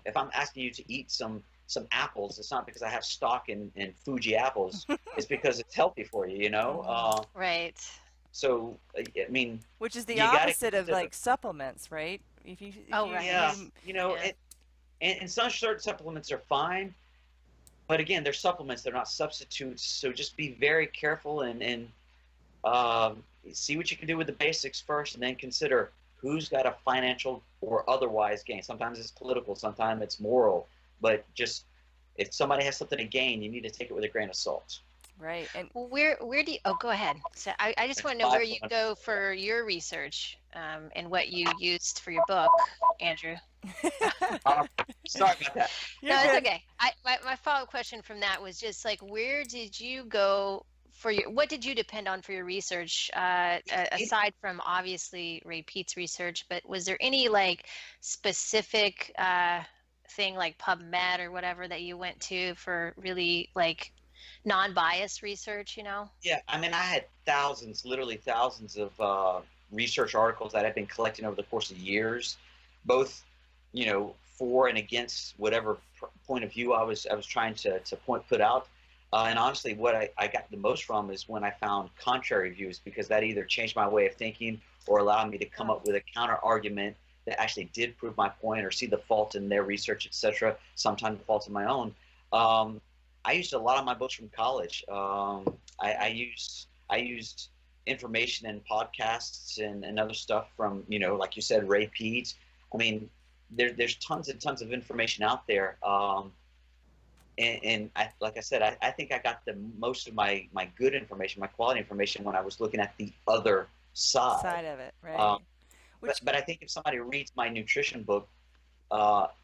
Speaker 2: if I'm asking you to eat some apples, it's not because I have stock in Fuji apples. It's because it's healthy for you,
Speaker 1: Right.
Speaker 2: So I mean,
Speaker 3: Which is the
Speaker 2: you got to
Speaker 3: opposite of
Speaker 2: consider.
Speaker 3: like supplements, right? If
Speaker 1: Oh,
Speaker 3: you
Speaker 1: right.
Speaker 2: Yeah,
Speaker 3: you
Speaker 1: Yeah.
Speaker 2: and some certain supplements are fine, but again, they're supplements. They're not substitutes. So just be very careful and see what you can do with the basics first, and then consider who's got a financial or otherwise gain. Sometimes it's political, sometimes it's moral, but just if somebody has something to gain, you need to take it with a grain of salt.
Speaker 3: right. And
Speaker 1: Well, where do you, oh, go ahead. So I just
Speaker 2: That's
Speaker 1: want to know
Speaker 2: my
Speaker 1: where you
Speaker 2: point.
Speaker 1: go for your research, and what you used for your book, Andrew.
Speaker 2: Uh, Sorry about that.
Speaker 3: you're
Speaker 1: No, it's
Speaker 3: good.
Speaker 1: okay. My follow-up question from that was just like, where did you go for what did you depend on for your research,
Speaker 2: It,
Speaker 1: aside from obviously Ray Peat's research, but was there any like specific thing like PubMed or whatever that you went to for really like non-biased research,
Speaker 2: yeah, I mean, I had thousands, literally thousands of research articles that I've been collecting over the course of years, both, for and against whatever point of view I was trying to put out. And honestly, what I got the most from is when I found contrary views, because that either changed my way of thinking or allowed me to come
Speaker 1: Oh,
Speaker 2: up with a counter argument that actually did prove my point or see the fault in their research, etc. Sometimes the fault in my own. Um, I used a lot of my books from college. I used information and podcasts and other stuff from, like you said, Ray Peat. I mean, there's tons and tons of information out there. And like I said, I think I got the most of my good information, my quality information, when I was looking at the other side.
Speaker 3: Side of it,
Speaker 2: Um,
Speaker 3: right?
Speaker 2: but
Speaker 3: Which
Speaker 2: but I think if somebody reads my nutrition book,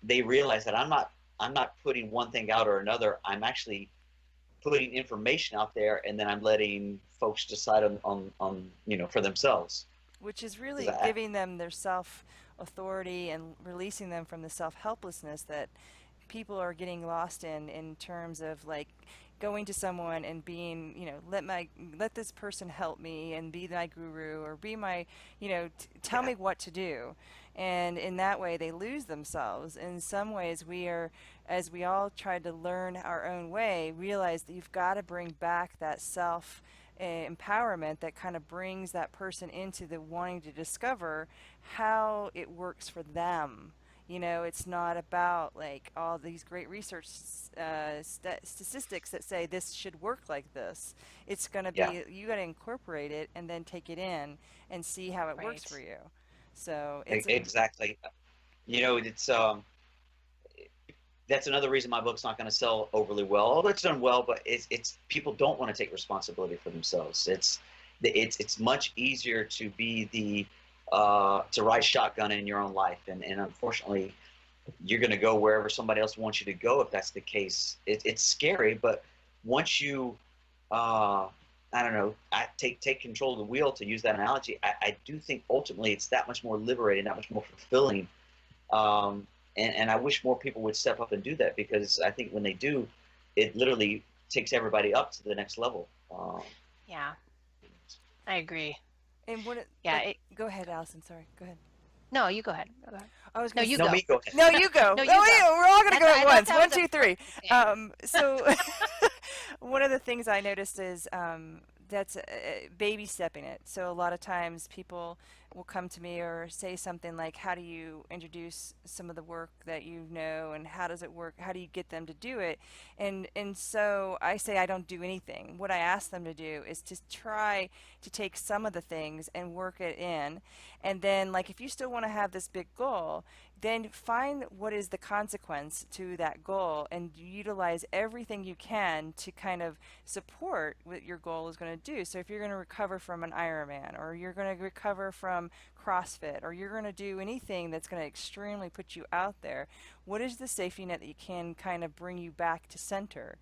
Speaker 2: they realize that I'm not putting one thing out or another. I'm actually putting information out there, and then I'm letting folks decide on for themselves.
Speaker 3: which is
Speaker 2: 'Cause
Speaker 3: really giving them their self authority and releasing them from the self helplessness that people are getting lost in terms of like going to someone and being, let this person help me and be my guru or be my, tell
Speaker 2: Yeah,
Speaker 3: me what to do. And in that way they lose themselves. In some ways we are, as we all try to learn our own way, realize that you've got to bring back that self empowerment that kind of brings that person into the wanting to discover how it works for them. It's not about like all these great research statistics that say this should work like this. It's going to
Speaker 2: yeah,
Speaker 3: be, you got to incorporate it and then take it in and see how it works for
Speaker 1: right.
Speaker 3: you. So it's a,
Speaker 2: exactly. That's another reason my book's not going to sell overly well. Although it's done well, but it's people don't want to take responsibility for themselves. It's much easier to be to ride shotgun in your own life, and unfortunately, you're going to go wherever somebody else wants you to go. If that's the case, it's scary. But once you, I don't know, take control of the wheel, to use that analogy, I do think ultimately it's that much more liberating, that much more fulfilling. Um, and I wish more people would step up and do that, because I think when they do, it literally takes everybody up to the next level.
Speaker 1: Yeah, I agree.
Speaker 3: and what it,
Speaker 1: Yeah.
Speaker 3: like, go ahead, Allison. Sorry, go ahead.
Speaker 1: No, you go ahead. Go ahead.
Speaker 3: I was
Speaker 1: No,
Speaker 3: going to
Speaker 1: you
Speaker 2: No,
Speaker 1: go.
Speaker 2: me, go ahead.
Speaker 3: no, you go.
Speaker 1: No,
Speaker 3: Oh,
Speaker 1: you go.
Speaker 3: yeah, we're all going to go
Speaker 1: I
Speaker 3: at
Speaker 1: thought
Speaker 3: once.
Speaker 1: that
Speaker 3: One,
Speaker 1: was a
Speaker 3: two, three.
Speaker 1: perfect thing.
Speaker 3: So one of the things I noticed is that's baby stepping it. So a lot of times people will come to me or say something like, how do you introduce some of the work that you know, and how does it work? How do you get them to do it? And so I say I don't do anything. What I ask them to do is to try to take some of the things and work it in. And then like if you still want to have this big goal, then find what is the consequence to that goal and utilize everything you can to kind of support what your goal is going to do. So if you're going to recover from an Ironman, or you're going to recover from CrossFit, or you're going to do anything that's going to extremely put you out there, what is the safety net that you can kind of bring you back to center?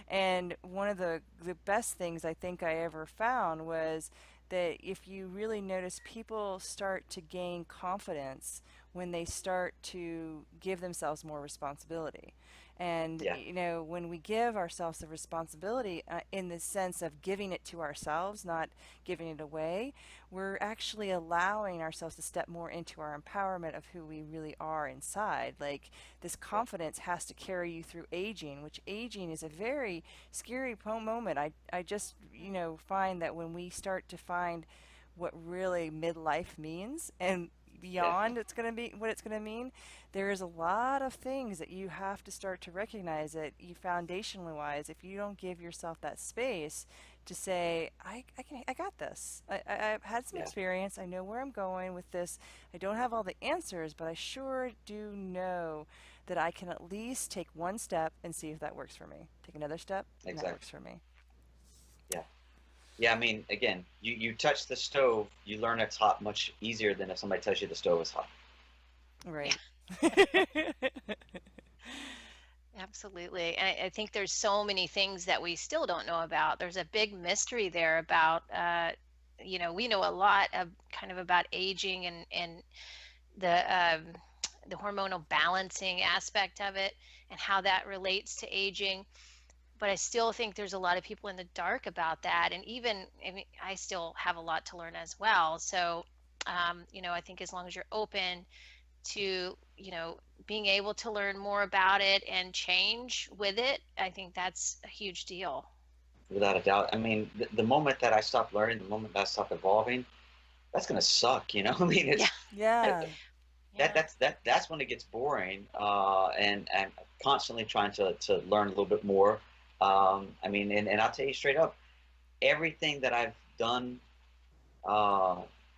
Speaker 3: And one of the best things I think I ever found was that if you really notice people start to gain confidence when they start to give themselves more responsibility. And,
Speaker 2: Yeah.
Speaker 3: you know, when we give ourselves the responsibility in the sense of giving it to ourselves, not giving it away, we're actually allowing ourselves to step more into our empowerment of who we really are inside. Like, this confidence has to carry you through aging, which aging is a very scary moment. I just, you know, find that when we start to find what really midlife means and beyond it's going to be what it's going to mean, there is a lot of things that you have to start to recognize that you foundationally wise, if you don't give yourself that space to say, I got this. I've had some experience. I know where I'm going with this. I don't have all the answers, but I sure do know that I can at least take one step and see if that works for me. Take another step and that works for me.
Speaker 2: Yeah. Yeah, I mean, again, you touch the stove, you learn it's hot much easier than if somebody tells you the stove is hot.
Speaker 3: Right.
Speaker 1: Absolutely. And I think there's so many things that we still don't know about. There's a big mystery there about, you know, we know a lot of kind of about aging and the hormonal balancing aspect of it and how that relates to aging. But I still think there's a lot of people in the dark about that. And even, I mean, I still have a lot to learn as well. So, you know, I think as long as you're open to, you know, being able to learn more about it and change with it, I think that's a huge deal.
Speaker 2: Without a doubt. I mean, the moment that I stop learning, the moment that I stop evolving, that's going to suck, you know? I mean, it's, that's when it gets boring, and I'm constantly trying to learn a little bit more. I mean, and I'll tell you straight up, everything that I've done,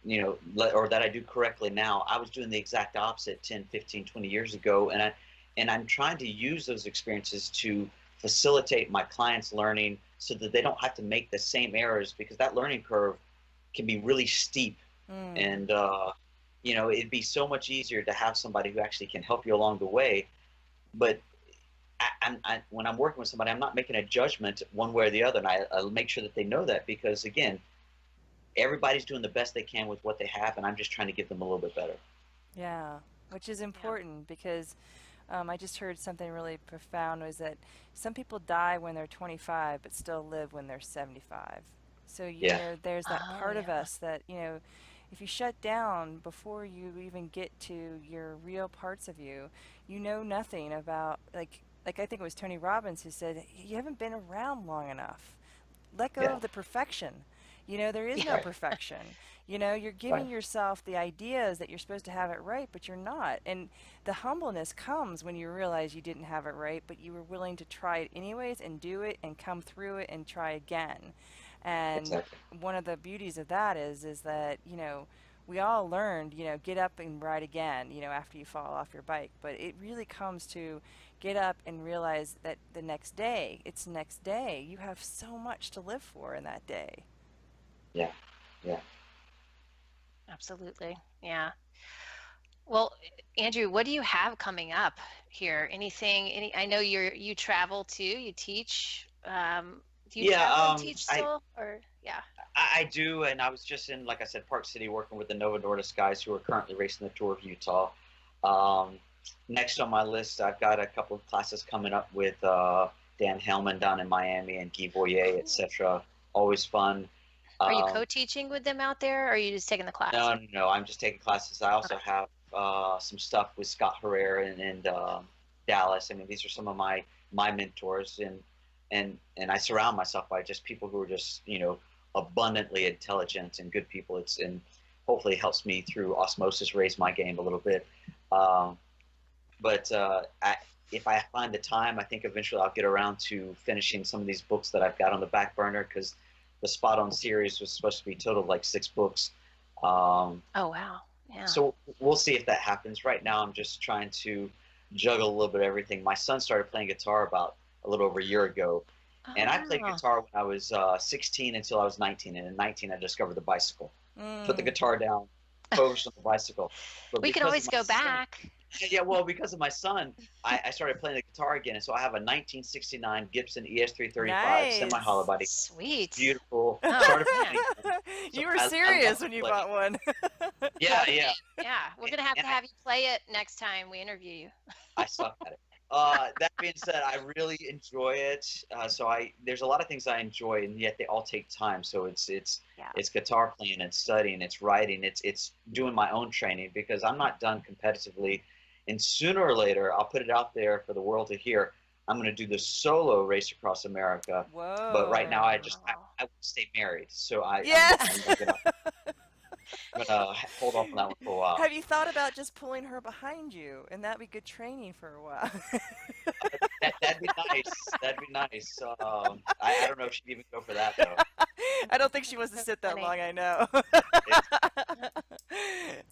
Speaker 2: you know, or that I do correctly now, I was doing the exact opposite 10, 15, 20 years ago. And I'm trying to use those experiences to facilitate my clients' learning so that they don't have to make the same errors, because that learning curve can be really steep. And, you know, it'd be so much easier to have somebody who actually can help you along the way. But when I'm working with somebody, I'm not making a judgment one way or the other. And I'll make sure that they know that, because, again, everybody's doing the best they can with what they have, and I'm just trying to give them a little bit better.
Speaker 3: Yeah, which is important because I just heard something really profound, was that some people die when they're 25 but still live when they're 75. So, you know, there's that part of us that, you know, if you shut down before you even get to your real parts of you, you know nothing about, like I think it was Tony Robbins who said, you haven't been around long enough. Let go of the perfection. You know, there is no perfection. You know, you're giving yourself the ideas that you're supposed to have it right, but you're not. And the humbleness comes when you realize you didn't have it right, but you were willing to try it anyways and do it and come through it and try again. And one of the beauties of that is that, you know, we all learned, you know, get up and ride again, you know, after you fall off your bike. But it really comes to get up and realize that the next day, it's next day. You have so much to live for in that day.
Speaker 2: Yeah. Yeah.
Speaker 1: Absolutely. Yeah. Well, Andrew, what do you have coming up here? Anything, I know you travel too, you teach. Do you travel and teach still? I
Speaker 2: do, and I was just in, like I said, Park City working with the Nova Nordis guys who are currently racing the Tour of Utah. Next on my list, I've got a couple of classes coming up with Dan Hellman down in Miami and Guy Voyer, etc. Always fun.
Speaker 1: Are you co-teaching with them out there, or are you just taking the class?
Speaker 2: No, I'm just taking classes. I also have some stuff with Scott Herrera and Dallas. I mean, these are some of my mentors, and I surround myself by just people who are just, you know, abundantly intelligent and good people. And hopefully it helps me through osmosis raise my game a little bit. But if I find the time, I think eventually I'll get around to finishing some of these books that I've got on the back burner, because the Spot On series was supposed to be a total of like 6 books.
Speaker 1: Oh, wow. Yeah.
Speaker 2: So we'll see if that happens. Right now, I'm just trying to juggle a little bit of everything. My son started playing guitar about a little over a year ago. And I played guitar when I was 16 until I was 19. And in 19, I discovered the bicycle. Put the guitar down, focused on the bicycle.
Speaker 1: But we can always go back.
Speaker 2: Yeah, well, because of my son, I started playing the guitar again. And so I have a 1969 Gibson ES335 semi-hollow body.
Speaker 1: Sweet.
Speaker 2: Beautiful.
Speaker 1: Oh,
Speaker 3: you were serious when you bought one.
Speaker 2: Yeah, yeah.
Speaker 1: Yeah, we're gonna
Speaker 2: And
Speaker 1: have you play it next time we interview you.
Speaker 2: I suck at it. That being said, I really enjoy it. There's a lot of things I enjoy, and yet they all take time. So
Speaker 1: Yeah.
Speaker 2: it's guitar playing, it's studying, it's writing, it's doing my own training because I'm not done competitively. And sooner or later, I'll put it out there for the world to hear. I'm going to do the solo race across America. But right now,
Speaker 3: Whoa.
Speaker 2: I want to stay married. So I'm
Speaker 3: Yes.
Speaker 2: gonna hold off on that one for a while.
Speaker 3: Have you thought about just pulling her behind you? And that'd be good training for a while.
Speaker 2: That'd be nice. That'd be nice. I don't know if she'd even go for that though.
Speaker 3: I don't think she wants to sit that
Speaker 1: Funny.
Speaker 3: long, I know.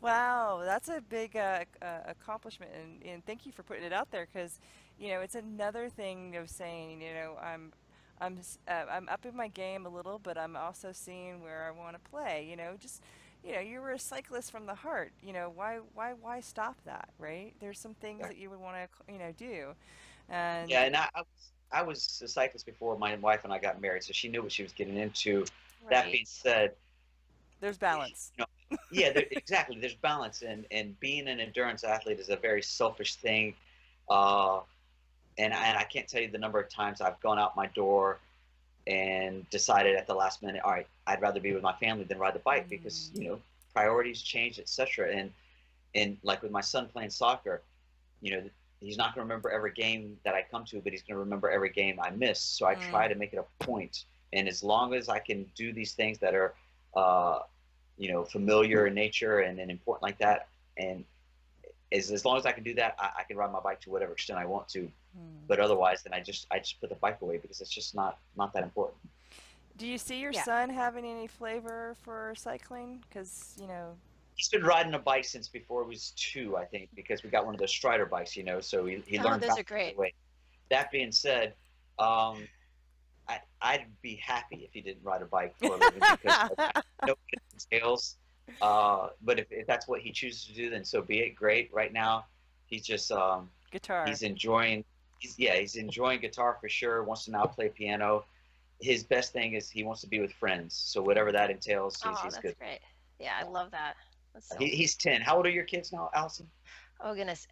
Speaker 3: Wow, that's a big accomplishment, and thank you for putting it out there because, it's another thing of saying, I'm up in my game a little, but I'm also seeing where I want to play. You were a cyclist from the heart. Why stop that, right? There's some things
Speaker 2: Yeah.
Speaker 3: that you would want to, do, and
Speaker 2: Yeah, and I was a cyclist before my wife and I got married, so she knew what she was getting into. That being
Speaker 1: Right.
Speaker 2: said,
Speaker 3: there's balance.
Speaker 2: yeah, exactly. There's balance, and being an endurance athlete is a very selfish thing. Uh, and I can't tell you the number of times I've gone out my door and decided at the last minute, all right, I'd rather be with my family than ride the bike because priorities change, etc. And like with my son playing soccer, he's not going to remember every game that I come to, but he's going to remember every game I miss. So I try to make it a point. And as long as I can do these things that are, familiar in nature and important like that, and as long as I can do that, I can ride my bike to whatever extent I want to. But otherwise, then I just put the bike away because it's just not that important.
Speaker 3: Do you see your
Speaker 1: Yeah.
Speaker 3: son having any flavor for cycling? Because,
Speaker 2: He's been riding a bike since before he was 2, I think, because we got one of those Strider bikes, so he
Speaker 1: Oh,
Speaker 2: learned
Speaker 1: those
Speaker 2: about
Speaker 1: are great.
Speaker 2: the way. That being said, I'd be happy if he didn't ride a bike for a living because I know what it entails. But if that's what he chooses to do, then so be it. Great. Right now, he's just
Speaker 3: guitar.
Speaker 2: he's enjoying. He's enjoying guitar for sure. Wants to now play piano. His best thing is he wants to be with friends. So whatever that entails,
Speaker 1: Oh,
Speaker 2: he's
Speaker 1: that's
Speaker 2: good.
Speaker 1: great. Yeah, I love that. That's so.
Speaker 2: He's 10. How old are your kids now, Allison?
Speaker 1: Oh goodness,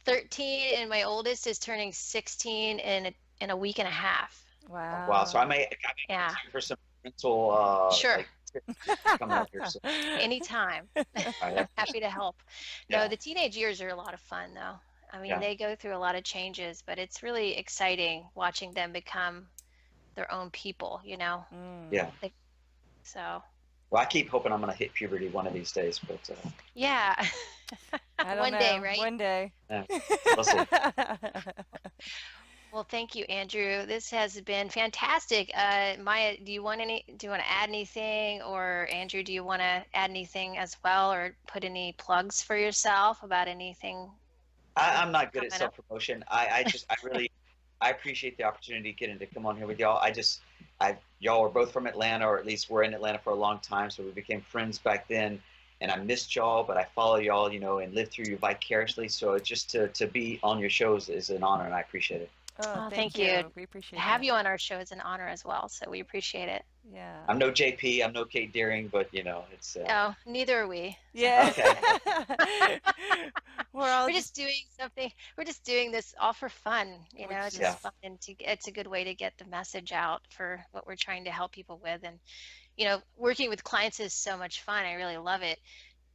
Speaker 1: 13, and my oldest is turning 16 in a week and a half.
Speaker 2: Wow. So I may
Speaker 1: Yeah.
Speaker 2: ask you for some mental
Speaker 1: Sure.
Speaker 2: tips coming up here. So,
Speaker 1: Anytime.
Speaker 2: right.
Speaker 1: Happy to help.
Speaker 2: Yeah.
Speaker 1: No, the teenage years are a lot of fun though. I mean,
Speaker 2: Yeah.
Speaker 1: they go through a lot of changes, but it's really exciting watching them become their own people,
Speaker 2: Yeah.
Speaker 1: So,
Speaker 2: Well, I keep hoping I'm going to hit puberty one of these days, but
Speaker 1: yeah.
Speaker 3: I don't
Speaker 1: One
Speaker 3: know.
Speaker 1: day, right?
Speaker 3: One day.
Speaker 2: yeah, we'll see.
Speaker 1: Well, thank you, Andrew. This has been fantastic. Maya, do you want to add anything, or Andrew, do you want to add anything as well, or put any plugs for yourself about anything?
Speaker 2: I'm not good at
Speaker 1: Coming up.
Speaker 2: self-promotion. I really I appreciate the opportunity getting to come on here with y'all. Y'all were both from Atlanta, or at least we're in Atlanta for a long time, so we became friends back then. And I missed y'all, but I follow y'all, and live through you vicariously. So just to be on your shows is an honor, and I appreciate it.
Speaker 3: Oh,
Speaker 1: Thank
Speaker 3: you.
Speaker 1: you.
Speaker 3: We appreciate
Speaker 1: To have
Speaker 3: that.
Speaker 1: you on our show is an honor as well, so we appreciate it.
Speaker 3: Yeah.
Speaker 2: I'm no JP, I'm no Kate Deering, but it's
Speaker 1: Oh, neither are we.
Speaker 3: Yeah.
Speaker 2: Okay.
Speaker 1: We're just doing something. We're just doing this all for fun. It's just
Speaker 2: Yeah.
Speaker 1: fun, and it's a good way to get the message out for what we're trying to help people with. And working with clients is so much fun. I really love it,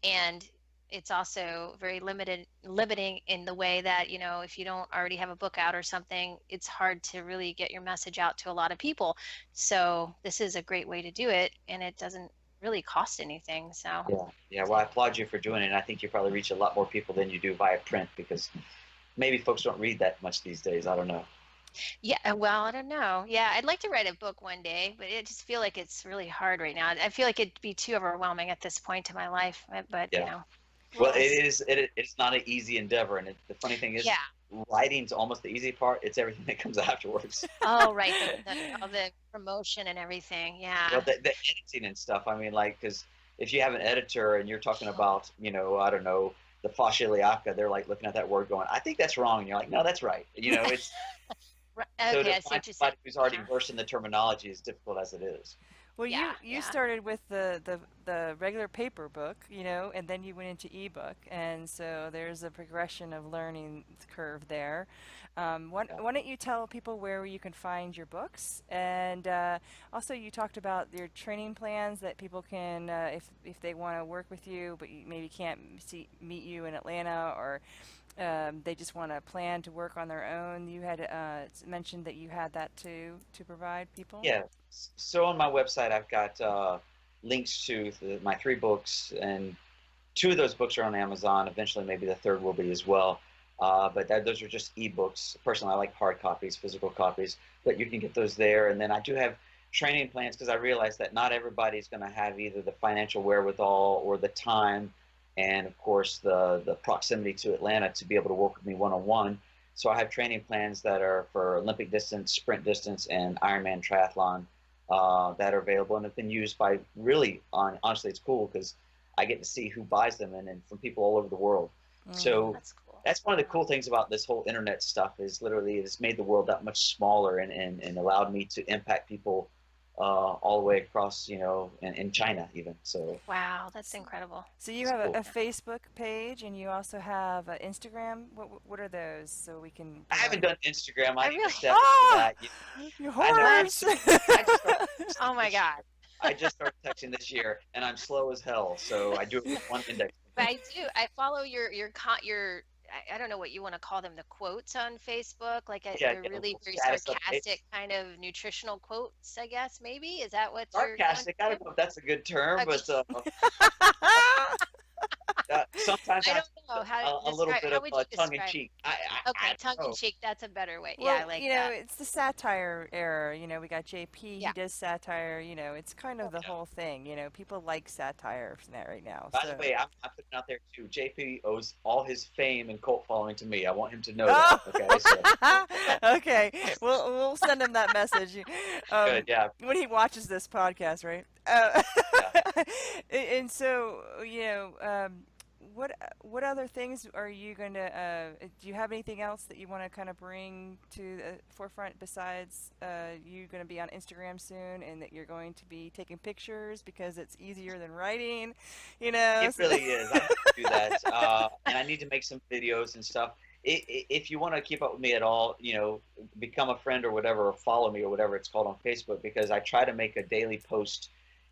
Speaker 1: and it's also very limiting in the way that if you don't already have a book out or something, it's hard to really get your message out to a lot of people. So this is a great way to do it, and it doesn't really cost anything. So
Speaker 2: Yeah. Well, I applaud you for doing it, and I think you probably reach a lot more people than you do via print because maybe folks don't read that much these days. I don't know.
Speaker 1: yeah, well, I don't know. Yeah, I'd like to write a book one day, but I just feel like it's really hard right now. I feel like it'd be too overwhelming at this point in my life, but
Speaker 2: Yeah.
Speaker 1: we'll
Speaker 2: Well,
Speaker 1: see.
Speaker 2: it's not an easy endeavor, and the funny thing is,
Speaker 1: Yeah.
Speaker 2: writing's almost the easy part. It's everything that comes afterwards.
Speaker 1: Oh, right. All the promotion and everything. Yeah.
Speaker 2: Well, the editing and stuff. I mean, because if you have an editor and you're talking about, I don't know, the fascia iliaca, they're like looking at that word going, I think that's wrong. And you're like, no, that's right. It's
Speaker 1: Right.
Speaker 2: so
Speaker 1: Okay,
Speaker 2: to
Speaker 1: I see
Speaker 2: find
Speaker 1: what you're saying.
Speaker 2: somebody who's already
Speaker 1: Yeah.
Speaker 2: versed in the terminology is difficult as it is.
Speaker 3: Well,
Speaker 1: Yeah,
Speaker 3: you
Speaker 1: yeah.
Speaker 3: started with the regular paper book, you know, and then you went into ebook, and so there's a progression of learning curve there.
Speaker 2: Yeah.
Speaker 3: Why don't you tell people where you can find your books, and also you talked about your training plans that people can, if they want to work with you, but you maybe can't meet you in Atlanta, or they just want to plan to work on their own. You had mentioned that you had that to provide people.
Speaker 2: Yeah. So on my website, I've got links to my three books, and two of those books are on Amazon. Eventually, maybe the third will be as well. But those are just ebooks. Personally, I like hard copies, physical copies, but you can get those there. And then I do have training plans because I realize that not everybody's going to have either the financial wherewithal or the time, and of course the proximity to Atlanta to be able to work with me one on one. So I have training plans that are for Olympic distance, sprint distance, and Ironman triathlon that are available and have been used by really honestly, it's cool because I get to see who buys them and from people all over the world.
Speaker 3: Mm.
Speaker 2: So
Speaker 1: That's cool.
Speaker 2: that's one of the cool things about this whole internet stuff is literally it's made the world that much smaller and allowed me to impact people all the way across, in China even. So
Speaker 1: Wow, that's incredible.
Speaker 3: So you
Speaker 2: it's
Speaker 3: have
Speaker 2: cool.
Speaker 3: a Facebook page and you also have Instagram. What are those so we can
Speaker 2: I haven't done Instagram. I
Speaker 1: I
Speaker 2: need to
Speaker 1: really.
Speaker 2: step into
Speaker 3: Ah,
Speaker 2: that.
Speaker 3: you
Speaker 2: I know me
Speaker 1: What?
Speaker 3: horse.
Speaker 2: too. I just started texting
Speaker 1: Oh my
Speaker 2: this
Speaker 1: God.
Speaker 2: year. I just started texting this year, and I'm slow as hell. So I do it with one index
Speaker 1: But
Speaker 2: finger.
Speaker 1: I do. I follow your I don't know what you want to call them, the quotes on Facebook. Like
Speaker 2: Yeah,
Speaker 1: they're
Speaker 2: yeah,
Speaker 1: really
Speaker 2: little
Speaker 1: very
Speaker 2: status updates.
Speaker 1: sarcastic, kind of nutritional quotes, I guess, maybe. Is that what you're going
Speaker 2: Sarcastic. I
Speaker 1: to?
Speaker 2: don't know if that's a good term,
Speaker 1: Okay.
Speaker 2: but sometimes
Speaker 1: I
Speaker 2: I
Speaker 1: don't know how to
Speaker 2: a little
Speaker 1: describe.
Speaker 2: bit
Speaker 1: How
Speaker 2: of
Speaker 1: would you
Speaker 2: tongue in
Speaker 1: describe it?
Speaker 2: cheek. I
Speaker 1: Okay, tongue
Speaker 2: don't
Speaker 1: in
Speaker 2: know.
Speaker 1: cheek. That's a better way. Yeah, I
Speaker 3: Well,
Speaker 1: like
Speaker 3: you know,
Speaker 1: that.
Speaker 3: it's the satire era. You know, we got JP, he
Speaker 1: Yeah.
Speaker 3: does satire. You know, it's kind of the
Speaker 2: Yeah.
Speaker 3: whole thing. You know, people like satire right now.
Speaker 2: By the
Speaker 3: So,
Speaker 2: way, I'm putting it out there too. JP owes all his fame and cult following to me. I want him to know that. Okay, so
Speaker 3: oh, okay, we'll send him that message.
Speaker 2: good. Yeah,
Speaker 3: When he watches this podcast, right?
Speaker 2: yeah.
Speaker 3: And so, you know, what other things are you going to? Do you have anything else that you want to kind of bring to the forefront besides you going to be on Instagram soon, and that you're going to be taking pictures because it's easier than writing, you know?
Speaker 2: It really is. I need to do that, and I need to make some videos and stuff. If you want to keep up with me at all, become a friend or whatever, or follow me or whatever it's called on Facebook, because I try to make a daily post,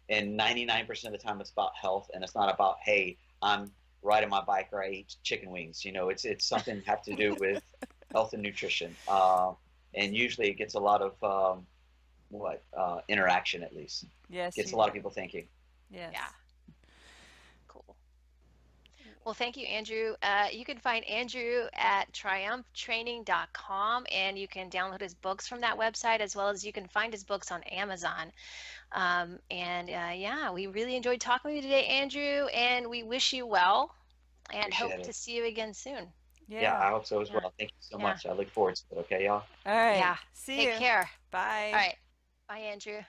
Speaker 2: and 99% of the time it's about health, and it's not about, hey, I'm riding my bike or I eat chicken wings. It's something have to do with health and nutrition, and usually it gets a lot of interaction at least.
Speaker 3: Yes,
Speaker 2: Gets
Speaker 3: you
Speaker 2: a lot
Speaker 3: do.
Speaker 2: of people thinking.
Speaker 3: Yes.
Speaker 1: Yeah. Cool. Well, thank you, Andrew. You can find Andrew at triumphtraining.com, and you can download his books from that website, as well as you can find his books on Amazon. Yeah, we really enjoyed talking with you today, Andrew, and we wish you well and
Speaker 2: Appreciate
Speaker 1: hope
Speaker 2: it.
Speaker 1: to see you again soon.
Speaker 2: Yeah,
Speaker 3: Yeah.
Speaker 2: I hope so as
Speaker 1: Yeah.
Speaker 2: well. Thank you so
Speaker 1: Yeah.
Speaker 2: much. I look forward to it. Okay, y'all.
Speaker 3: All right.
Speaker 1: Yeah.
Speaker 3: See
Speaker 1: Take
Speaker 3: you.
Speaker 1: care. All
Speaker 3: Bye.
Speaker 1: right. Bye, Andrew.